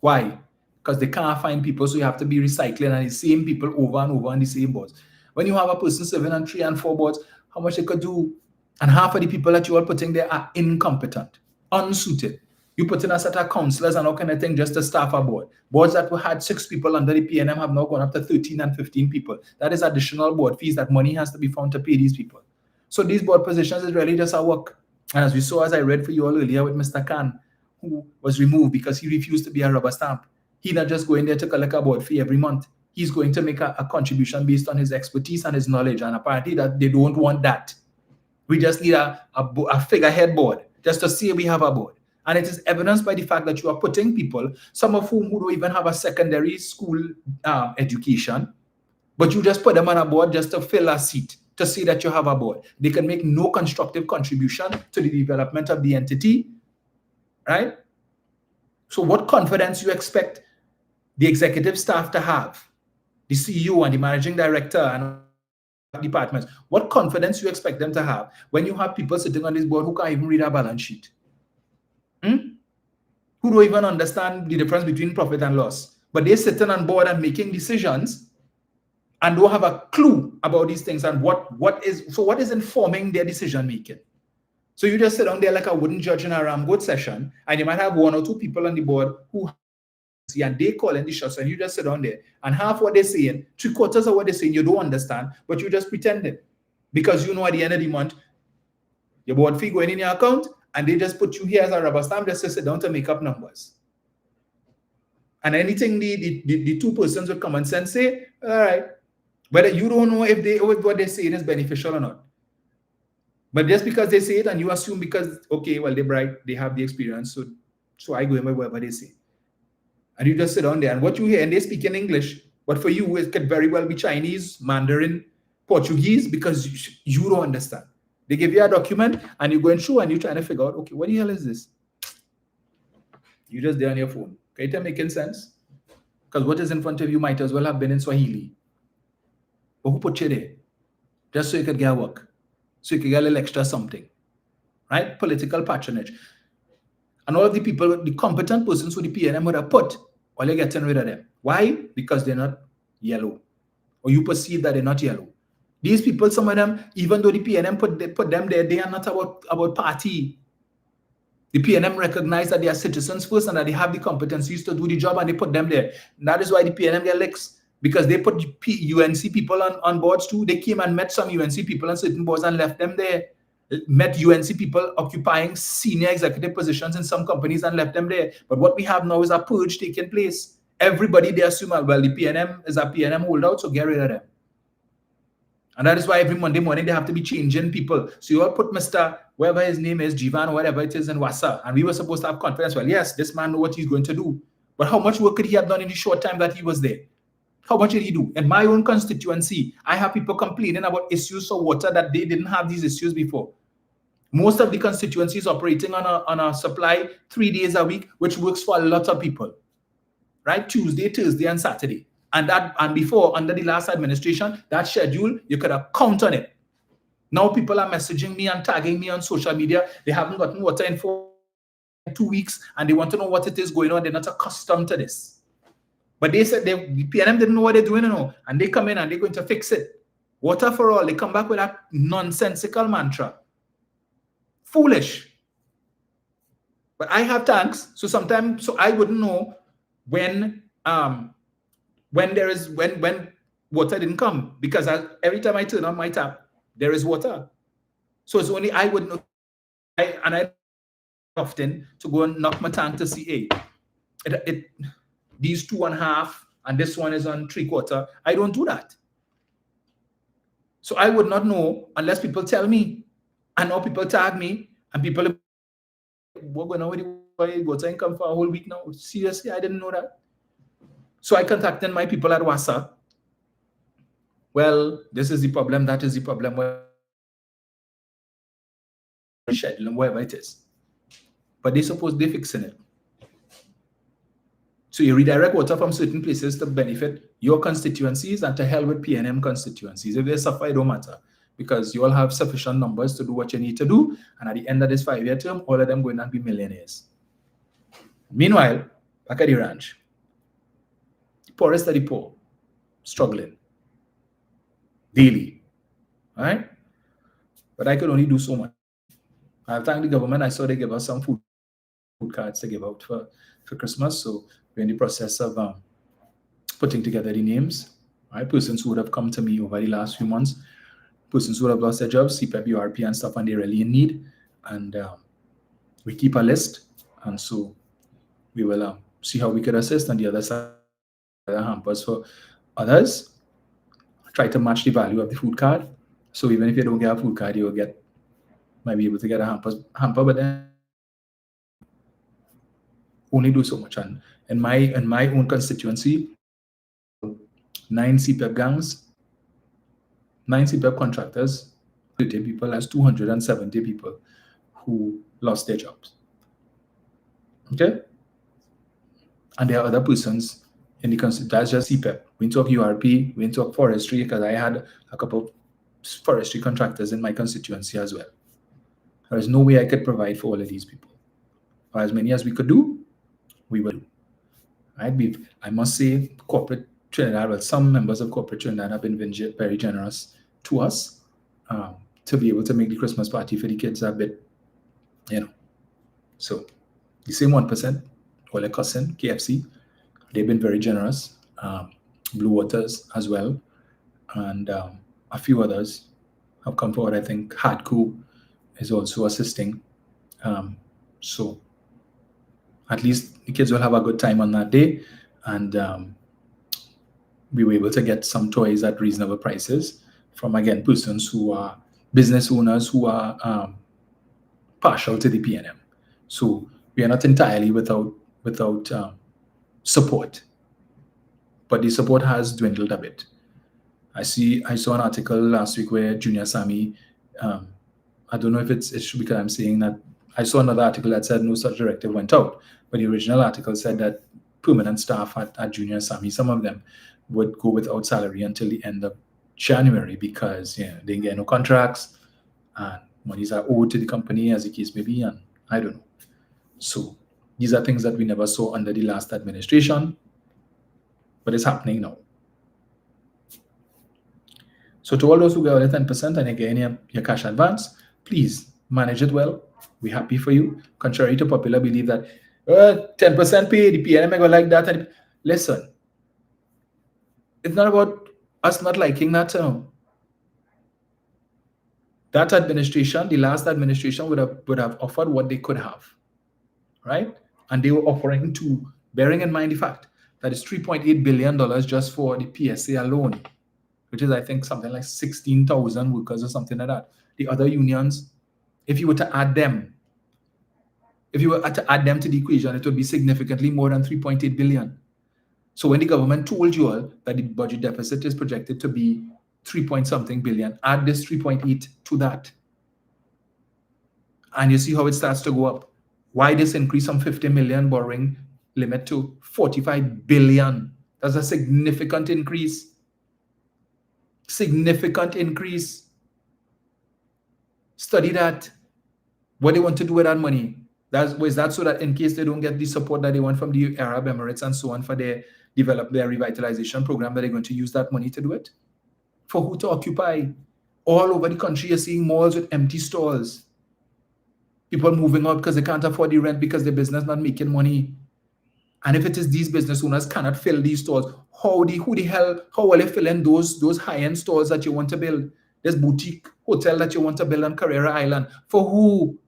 Why? Because they can't find people, so you have to be recycling and the same people over and over on the same boards. When you have a person serving on 3 and 4 boards, how much they could do? And half of the people that you are putting there are incompetent, unsuited. You put in a set of counselors and all kind of thing just to staff a board. Boards that had 6 people under the PNM have now gone up to 13 and 15 people. That is additional board fees that money has to be found to pay these people. So these board positions is really just a work. And as we saw, as I read for you all earlier with Mr. Khan, who was removed because he refused to be a rubber stamp. He's not just going there to collect a board fee every month. He's going to make a contribution based on his expertise and his knowledge. And apparently that they don't want that. We just need a figurehead board just to say we have a board. And it is evidenced by the fact that you are putting people, some of whom who don't even have a secondary school education, but you just put them on a board just to fill a seat, to say that you have a board. They can make no constructive contribution to the development of the entity, right? So what confidence you expect the executive staff to have, the CEO and the managing director and departments, what confidence you expect them to have when you have people sitting on this board who can't even read a balance sheet? Who don't even understand the difference between profit and loss, but they're sitting on board and making decisions and don't have a clue about these things and what is informing their decision making. So you just sit down there like a wooden judge in a ram goat session, and you might have one or two people on the board who see and they call in the shots, and you just sit down there and half what they're saying, 3/4 of what they're saying you don't understand, but you just pretend it because you know at the end of the month your board fee going in your account, and they just put you here as a rubber stamp just to sit down to make up numbers. And anything the two persons with common sense say, all right, whether you don't know if what they're saying is beneficial or not. But just because they say it and you assume because, okay, well, they're bright, they have the experience, so I go in with whatever they say. And you just sit down there, and what you hear, and they speak in English, but for you, it could very well be Chinese, Mandarin, Portuguese, because you don't understand. They give you a document, and you're going through, and you're trying to figure out, okay, what the hell is this? You're just there on your phone. Okay, is making sense? Because what is in front of you might as well have been in Swahili. But who put you there? Just so you could get work. So you could get a little extra something. Right? Political patronage. And all of the people, the competent persons who the PNM would have put, all you're getting rid of them. Why? Because they're not yellow. Or you perceive that they're not yellow. These people, some of them, even though the PNM put them there, they are not about party. The PNM recognize that they are citizens first and that they have the competencies to do the job, and they put them there. And that is why the PNM get licks, because they put UNC people on boards too. They came and met some UNC people on certain boards and left them there. Met UNC people occupying senior executive positions in some companies and left them there. But what we have now is a purge taking place. Everybody, they assume, well, the PNM is a PNM holdout, so get rid of them. And that is why every Monday morning they have to be changing people. So you all put Mr. whatever his name is, Jivan, or whatever it is, in Wassa. And we were supposed to have confidence. Well, yes, this man knows what he's going to do. But how much work could he have done in the short time that he was there? How much did he do? In my own constituency, I have people complaining about issues of water that they didn't have these issues before. Most of the constituencies operating on a supply 3 days a week, which works for a lot of people. Right? Tuesday, Thursday, and Saturday. And before, under the last administration, that schedule, you could have count on it. Now people are messaging me and tagging me on social media. They haven't gotten water in 2 weeks, and they want to know what it is going on. They're not accustomed to this. But they said the PNM didn't know what they're doing, and they come in and they're going to fix it. Water for all. They come back with that nonsensical mantra. Foolish. But I have tanks, so I wouldn't know when water didn't come, because every time I turn on my tap, there is water. So it's only I would know. I often to go and knock my tank to see these 2.5 and this one is on 3/4. I don't do that. So I would not know unless people tell me. And now people tag me, and people are, what going on with the water income for a whole week now? Seriously, I didn't know that. So I contacted my people at Wassa. Well, this is the problem, that is the problem. Schedule and whatever it is. But they suppose they're fixing it. So you redirect water from certain places to benefit your constituencies and to hell with PNM constituencies. If they suffer, it don't matter, because you all have sufficient numbers to do what you need to do. And at the end of this 5-year term, all of them going to be millionaires. Meanwhile, back at the ranch, poorest of the poor, struggling daily, all right? But I could only do so much. I thank the government. I saw they give us some food cards to give out for Christmas. So we're in the process of putting together the names, right? Persons who would have come to me over the last few months, persons who would have lost their jobs, CPEP, URP, and stuff, and they're really in need. And we keep a list, and so we will see how we could assist. On the other side, hampers for others. Try to match the value of the food card. So even if you don't get a food card, might be able to get a hamper, but then only do so much. And in my own constituency, 9 CPEP gangs, 9 CPEP contractors, 30 people, as 270 people who lost their jobs. Okay? And there are other persons in the constituency. That's just CPEP. We talk URP, we talk forestry, because I had a couple of forestry contractors in my constituency as well. There is no way I could provide for all of these people. For as many as we could do, we will do. Right? I must say, corporate Trinidad, well, some members of corporate Trinidad have been very generous to us to be able to make the Christmas party for the kids a bit, So the same 1%, Ole Cousin, KFC, they've been very generous. Blue Waters as well. And a few others have come forward. I think Hadku is also assisting. So at least the kids will have a good time on that day. And we were able to get some toys at reasonable prices from, again, persons who are business owners who are partial to the PNM. So we are not entirely without support, but the support has dwindled a bit. I saw an article last week where Junior Sammy, I don't know if it's because I'm saying that I saw another article that said no such directive went out, but the original article said that permanent staff at Junior Sammy, some of them would go without salary until the end of January because they didn't get no contracts and monies are owed to the company, as the case may be, and I don't know. So these are things that we never saw under the last administration, but it's happening now. So to all those who get only 10% and again your cash advance, please manage it well. We're happy for you. Contrary to popular belief that 10% pay, the PNM go like that. And listen, it's not about us not liking that term. That administration, the last administration, would have offered what they could have, right? And they were offering to, bearing in mind the fact that it's $3.8 billion just for the PSA alone, which is, I think, something like 16,000 workers or something like that. The other unions, if you were to add them to the equation, it would be significantly more than 3.8 billion. So when the government told you all that the budget deficit is projected to be 3-point-something billion, add this 3.8 to that. And you see how it starts to go up. Why this increase from 50 million borrowing limit to 45 billion? That's a significant increase. Significant increase. Study that. What they want to do with that money. Was that so that in case they don't get the support that they want from the Arab Emirates and so on for their revitalization program, that they're going to use that money to do it? For who to occupy? All over the country, you're seeing malls with empty stalls. People moving out because they can't afford the rent because their business not making money. And if it is these business owners cannot fill these stores, how will they fill in those high-end stores that you want to build? This boutique hotel that you want to build on Carrera Island. For who?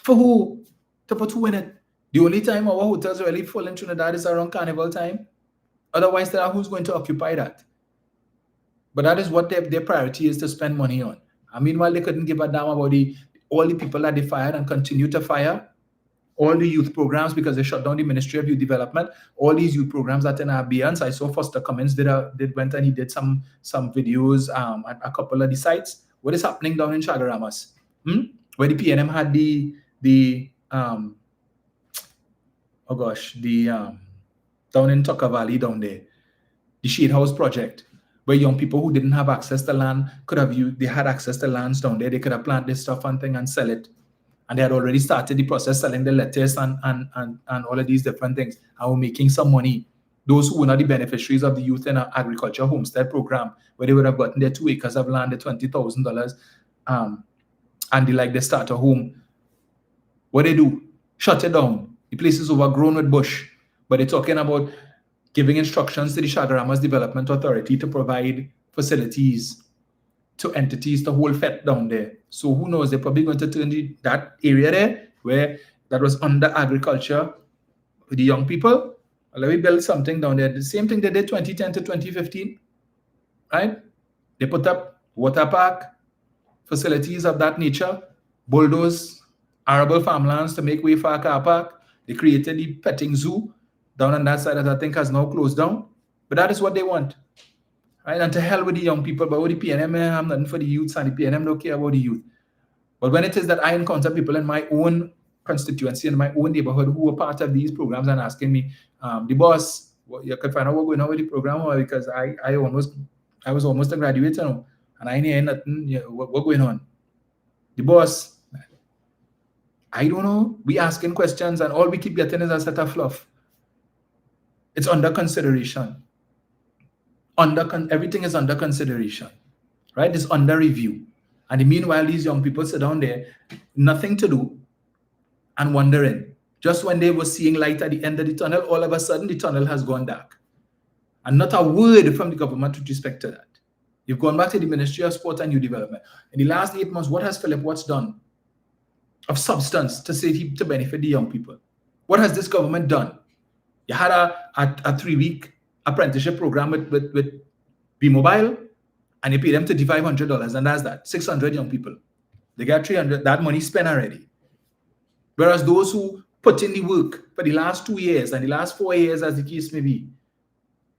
For who? To put who in it? The only time our hotels really full in Trinidad is around Carnival time. Otherwise, there are who's going to occupy that. But that is what their priority is to spend money on. And meanwhile, they couldn't give a damn about all the people that they fired and continue to fire, all the youth programs because they shut down the Ministry of Youth Development, all these youth programs that in abeyance. I saw Foster Cummins went and he did some videos at a couple of the sites. What is happening down in Chaguaramas? Where the PNM had down in Tucker Valley down there, the Shade House project, where young people who didn't have access to land they had access to lands down there. They could have planted this stuff and thing and sell it. And they had already started the process selling the lettuce and all of these different things. And were making some money. Those who were not the beneficiaries of the Youth in Agriculture Homestead Program, where they would have gotten their 2 acres of land at $20,000, and they start a home. What they do? Shut it down. The place is overgrown with bush. But they're talking about giving instructions to the Chaguaramas Development Authority to provide facilities to entities to hold FET down there. So who knows? They're probably going to turn that area there where that was under agriculture with the young people. Let me build something down there. The same thing they did 2010 to 2015, right? They put up water park, facilities of that nature, bulldoze arable farmlands to make way for a car park, They created the petting zoo down on that side that I think has now closed down. But that is what they want. Right? And to hell with the young people, but with the PNM, I'm nothing for the youths, and the PNM don't care about the youth. But when it is that I encounter people in my own constituency, in my own neighborhood, who are part of these programs and asking me, the boss, you can find out what's going on with the program, because I was almost a graduate, and I ain't hearing nothing, what's going on? The boss, I don't know. We asking questions, and all we keep getting is a set of fluff. It's under consideration. Everything is under consideration, right? It's under review. And meanwhile, these young people sit down there, nothing to do, and wondering. Just when they were seeing light at the end of the tunnel, all of a sudden the tunnel has gone dark. And not a word from the government with respect to that. You've gone back to the Ministry of Sport and Youth Development. In the last 8 months, what has Philip Watts done of substance to benefit the young people? What has this government done? You had a 3-week apprenticeship program with B-Mobile, and you pay them $3,500, and that's that. 600 young people. They got 300, that money spent already. Whereas those who put in the work for the last 2 years and the last 4 years, as the case may be,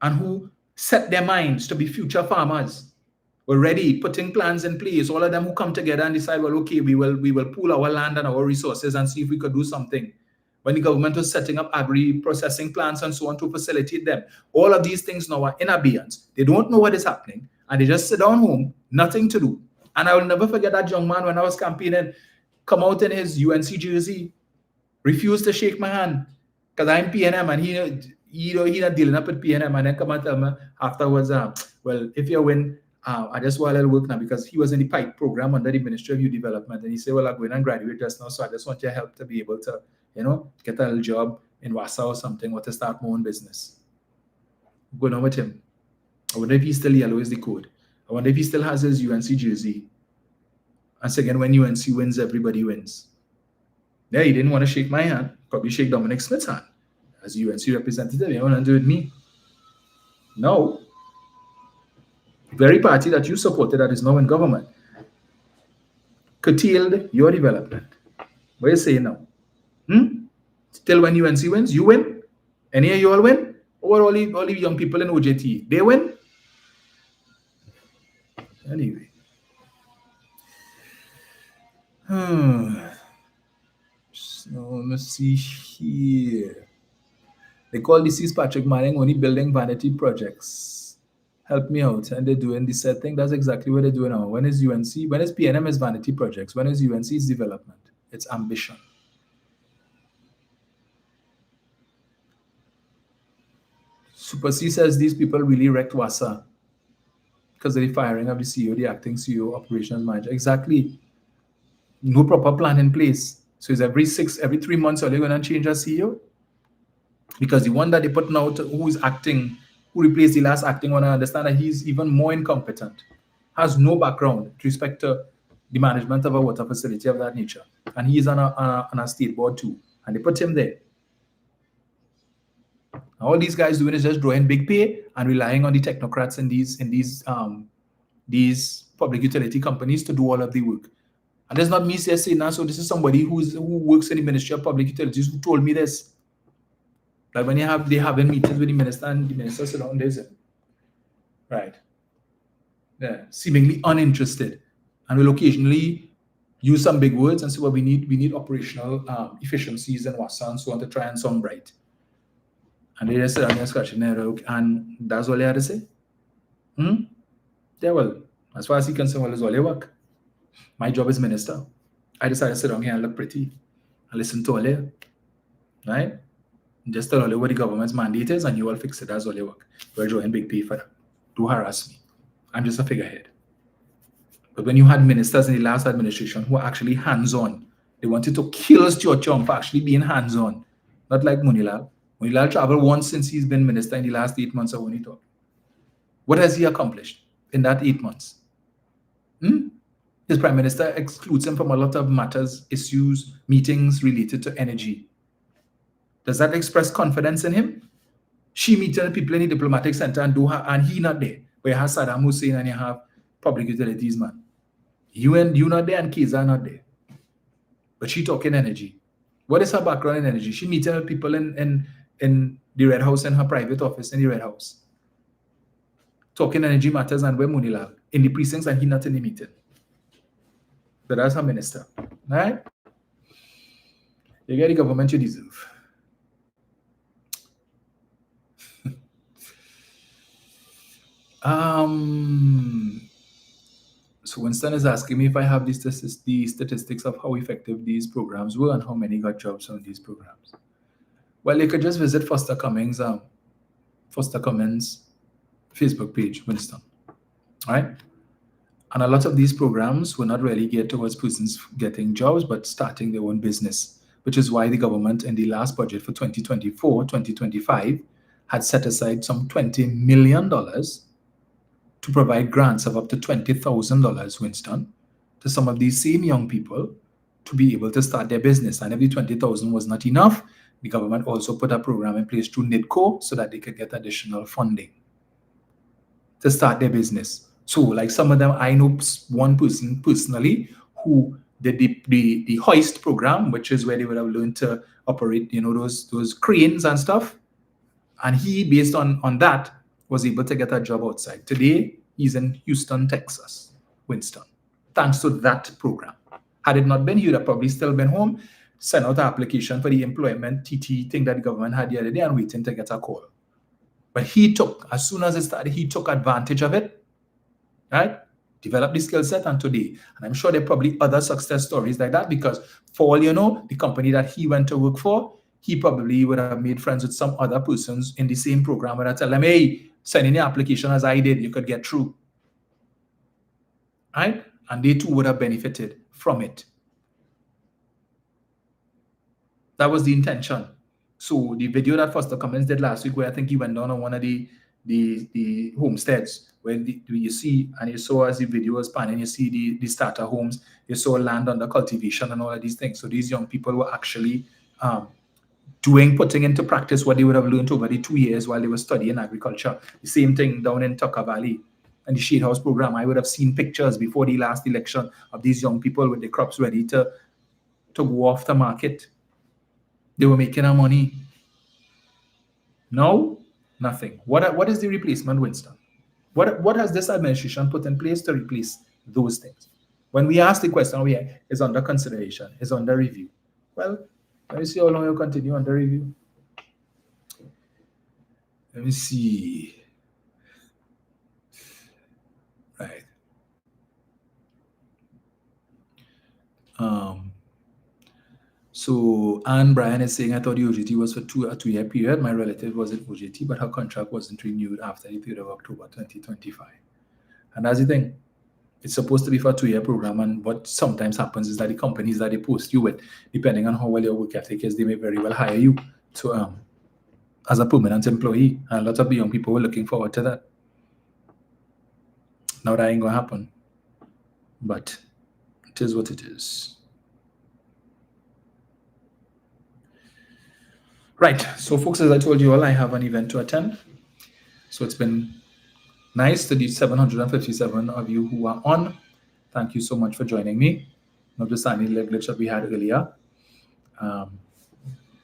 and who set their minds to be future farmers, were ready, putting plans in place, all of them who come together and decide, well, okay, we will pool our land and our resources and see if we could do something. When the government was setting up agri-processing plants and so on to facilitate them, all of these things now are in abeyance. They don't know what is happening, and they just sit down home, nothing to do. And I will never forget that young man when I was campaigning, come out in his UNC jersey, refused to shake my hand, because I'm PNM, and he not dealing up with PNM, and then come and tell me afterwards, well, if you win, I just want to work now, because he was in the PIPE program under the Ministry of Youth Development, and he said, well, I'm going and graduate just now, so I just want your help to be able to, get a little job in Wausau or something, or to start my own business. Going on with him. I wonder if he's still yellow is the code. I wonder if he still has his UNC jersey. And so again, when UNC wins, everybody wins. Yeah, he didn't want to shake my hand. Probably shake Dominic Smith's hand as UNC representative. You want to do it with me? No. The very party that you supported that is now in government curtailed your development. What are you saying now? Still when UNC wins, you win? Any of you all win? Or all the young people in OJT, they win? Anyway. So let's see here. They call this Patrick Manning only building vanity projects. Help me out. And they're doing this thing. That's exactly what they're doing now. When is UNC? When is PNM is vanity projects? When is UNC's development? It's ambition. Super C says these people really wrecked WASA because of the firing of the CEO, the acting CEO, operations manager. Exactly. No proper plan in place. So it's every 3 months, are they going to change a CEO? Because the one that they put now, who is acting, who replaced the last acting one, I understand that he's even more incompetent, has no background with respect to the management of a water facility of that nature. And he's on a state board too. And they put him there. All these guys doing is just drawing big pay and relying on the technocrats in these public utility companies to do all of the work. And that's not me saying now. So this is somebody who works in the Ministry of Public Utilities who told me this. That when they having meetings with the minister and the minister sit down, there's it. Right. Yeah. Seemingly uninterested. And will occasionally use some big words and say, well, we need operational efficiencies and WASA and so on to try and sound bright. And they just sit down there scratching their head, and that's all they had to say. Yeah, well, as far as he can say, well, it's all their work. My job is minister. I decided to sit down here and look pretty and listen to all there. Right? Just tell all what the government's mandate is, and you all fix it. That's all your work. We're drawing big pay for that. Do harass me. I'm just a figurehead. But when you had ministers in the last administration who were actually hands-on, they wanted to kill Stuart Chong for actually being hands-on. Not like Munilal. Munilal traveled once since he's been minister in the last 8 months of when he talked. What has he accomplished in that 8 months? His prime minister excludes him from a lot of matters, issues, meetings related to energy. Does that express confidence in him? She meeting people in the diplomatic center and Doha, and he not there. But you have Saddam Hussein and you have public utilities man. You not there and Keza not there. But she talking energy. What is her background in energy? She meeting with people in the Red House, in her private office in the Red House, talking energy matters, and where Munilal in the precincts, and he not in the meeting. But that's her minister, right? You get the government you deserve. So Winston is asking me if I have the statistics of how effective these programs were and how many got jobs on these programs. Well, you could just visit Foster Cummings' Facebook page, Winston. All right? And a lot of these programs were not really geared towards persons getting jobs, but starting their own business, which is why the government in the last budget for 2024, 2025 had set aside some $20 million to provide grants of up to $20,000, Winston, to some of these same young people to be able to start their business. And if the $20,000 was not enough, the government also put a program in place through NIDCO so that they could get additional funding to start their business. So like some of them, I know one person personally who did the hoist program, which is where they would have learned to operate, those cranes and stuff. And he, based on that, was able to get a job outside. Today, he's in Houston, Texas, Winston, thanks to that program. Had it not been, he would have probably still been home, sent out an application for the employment TT thing that the government had the other day and waiting to get a call. But as soon as it started, he took advantage of it, right? Developed the skill set, and today, and I'm sure there are probably other success stories like that, because for all you know, the company that he went to work for, he probably would have made friends with some other persons in the same program and I tell them, hey, send in the application as I did, you could get through. Right? And they too would have benefited from it. That was the intention. So the video that Foster Cummings did last week, where I think he went down on one of the homesteads, where you see, and you saw as the video was panning, you see the starter homes, you saw land under cultivation and all of these things. So these young people were actually putting into practice what they would have learned over the 2 years while they were studying agriculture. The same thing down in Tucker Valley and the Shade House program. I would have seen pictures before the last election of these young people with the crops ready to go off the market. They were making our money. No, nothing. What is the replacement, Winston? What has this administration put in place to replace those things? When we ask the question, is under consideration, is under review. Well, let me see how long you'll continue under review. Let me see. Right. So Anne Bryan is saying, I thought the OJT was for a 2-year period. My relative was at OJT, but her contract wasn't renewed after the 3rd of October 2025. And that's the thing. It's supposed to be for a 2-year program, and what sometimes happens is that the companies that they post you with, depending on how well your work ethic is, they may very well hire you to as a permanent employee. And a lot of young people were looking forward to that. Now that ain't gonna happen, but it is what it is. Right, so folks, as I told you all, I have an event to attend. So it's been nice to the 757 of you who are on. Thank you so much for joining me. Notwithstanding the glitch that we had earlier.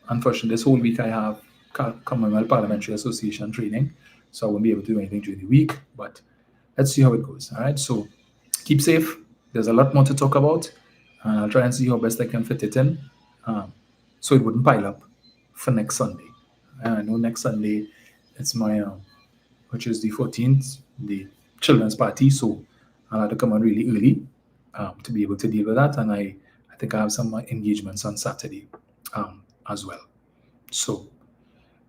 Unfortunately, this whole week I have Commonwealth Parliamentary Association training, so I won't be able to do anything during the week, but let's see how it goes. All right, so keep safe. There's a lot more to talk about, and I'll try and see how best I can fit it in, so it wouldn't pile up for next Sunday. I know next Sunday it's my which is the 14th, the children's party, so I'll have to come on really early to be able to deal with that, and I think I have some engagements on Saturday as well. So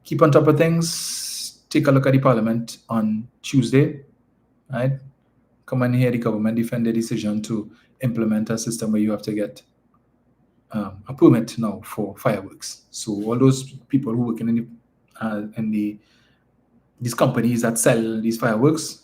keep on top of things. Take a look at the Parliament on Tuesday, right? Come and hear the government defend their decision to implement a system where you have to get a permit now for fireworks. So all those people who work in these companies that sell these fireworks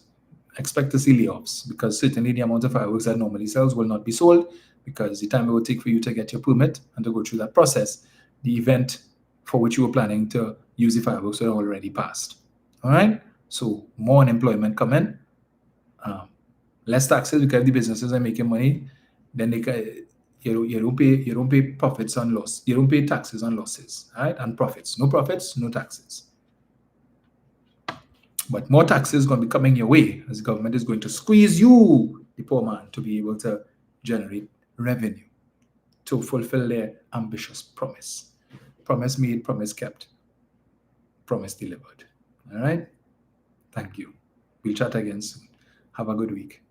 expect to see layoffs, because certainly the amount of fireworks that normally sells will not be sold, because the time it will take for you to get your permit and to go through that process, the event for which you were planning to use the fireworks will already passed. All right, so more unemployment come in, less taxes because the businesses are making money, then You don't pay profits on loss. You don't pay taxes on losses, right? And profits. No profits, no taxes. But more taxes going to be coming your way as the government is going to squeeze you, the poor man, to be able to generate revenue to fulfill their ambitious promise. Promise made, promise kept, promise delivered. All right? Thank you. We'll chat again soon. Have a good week.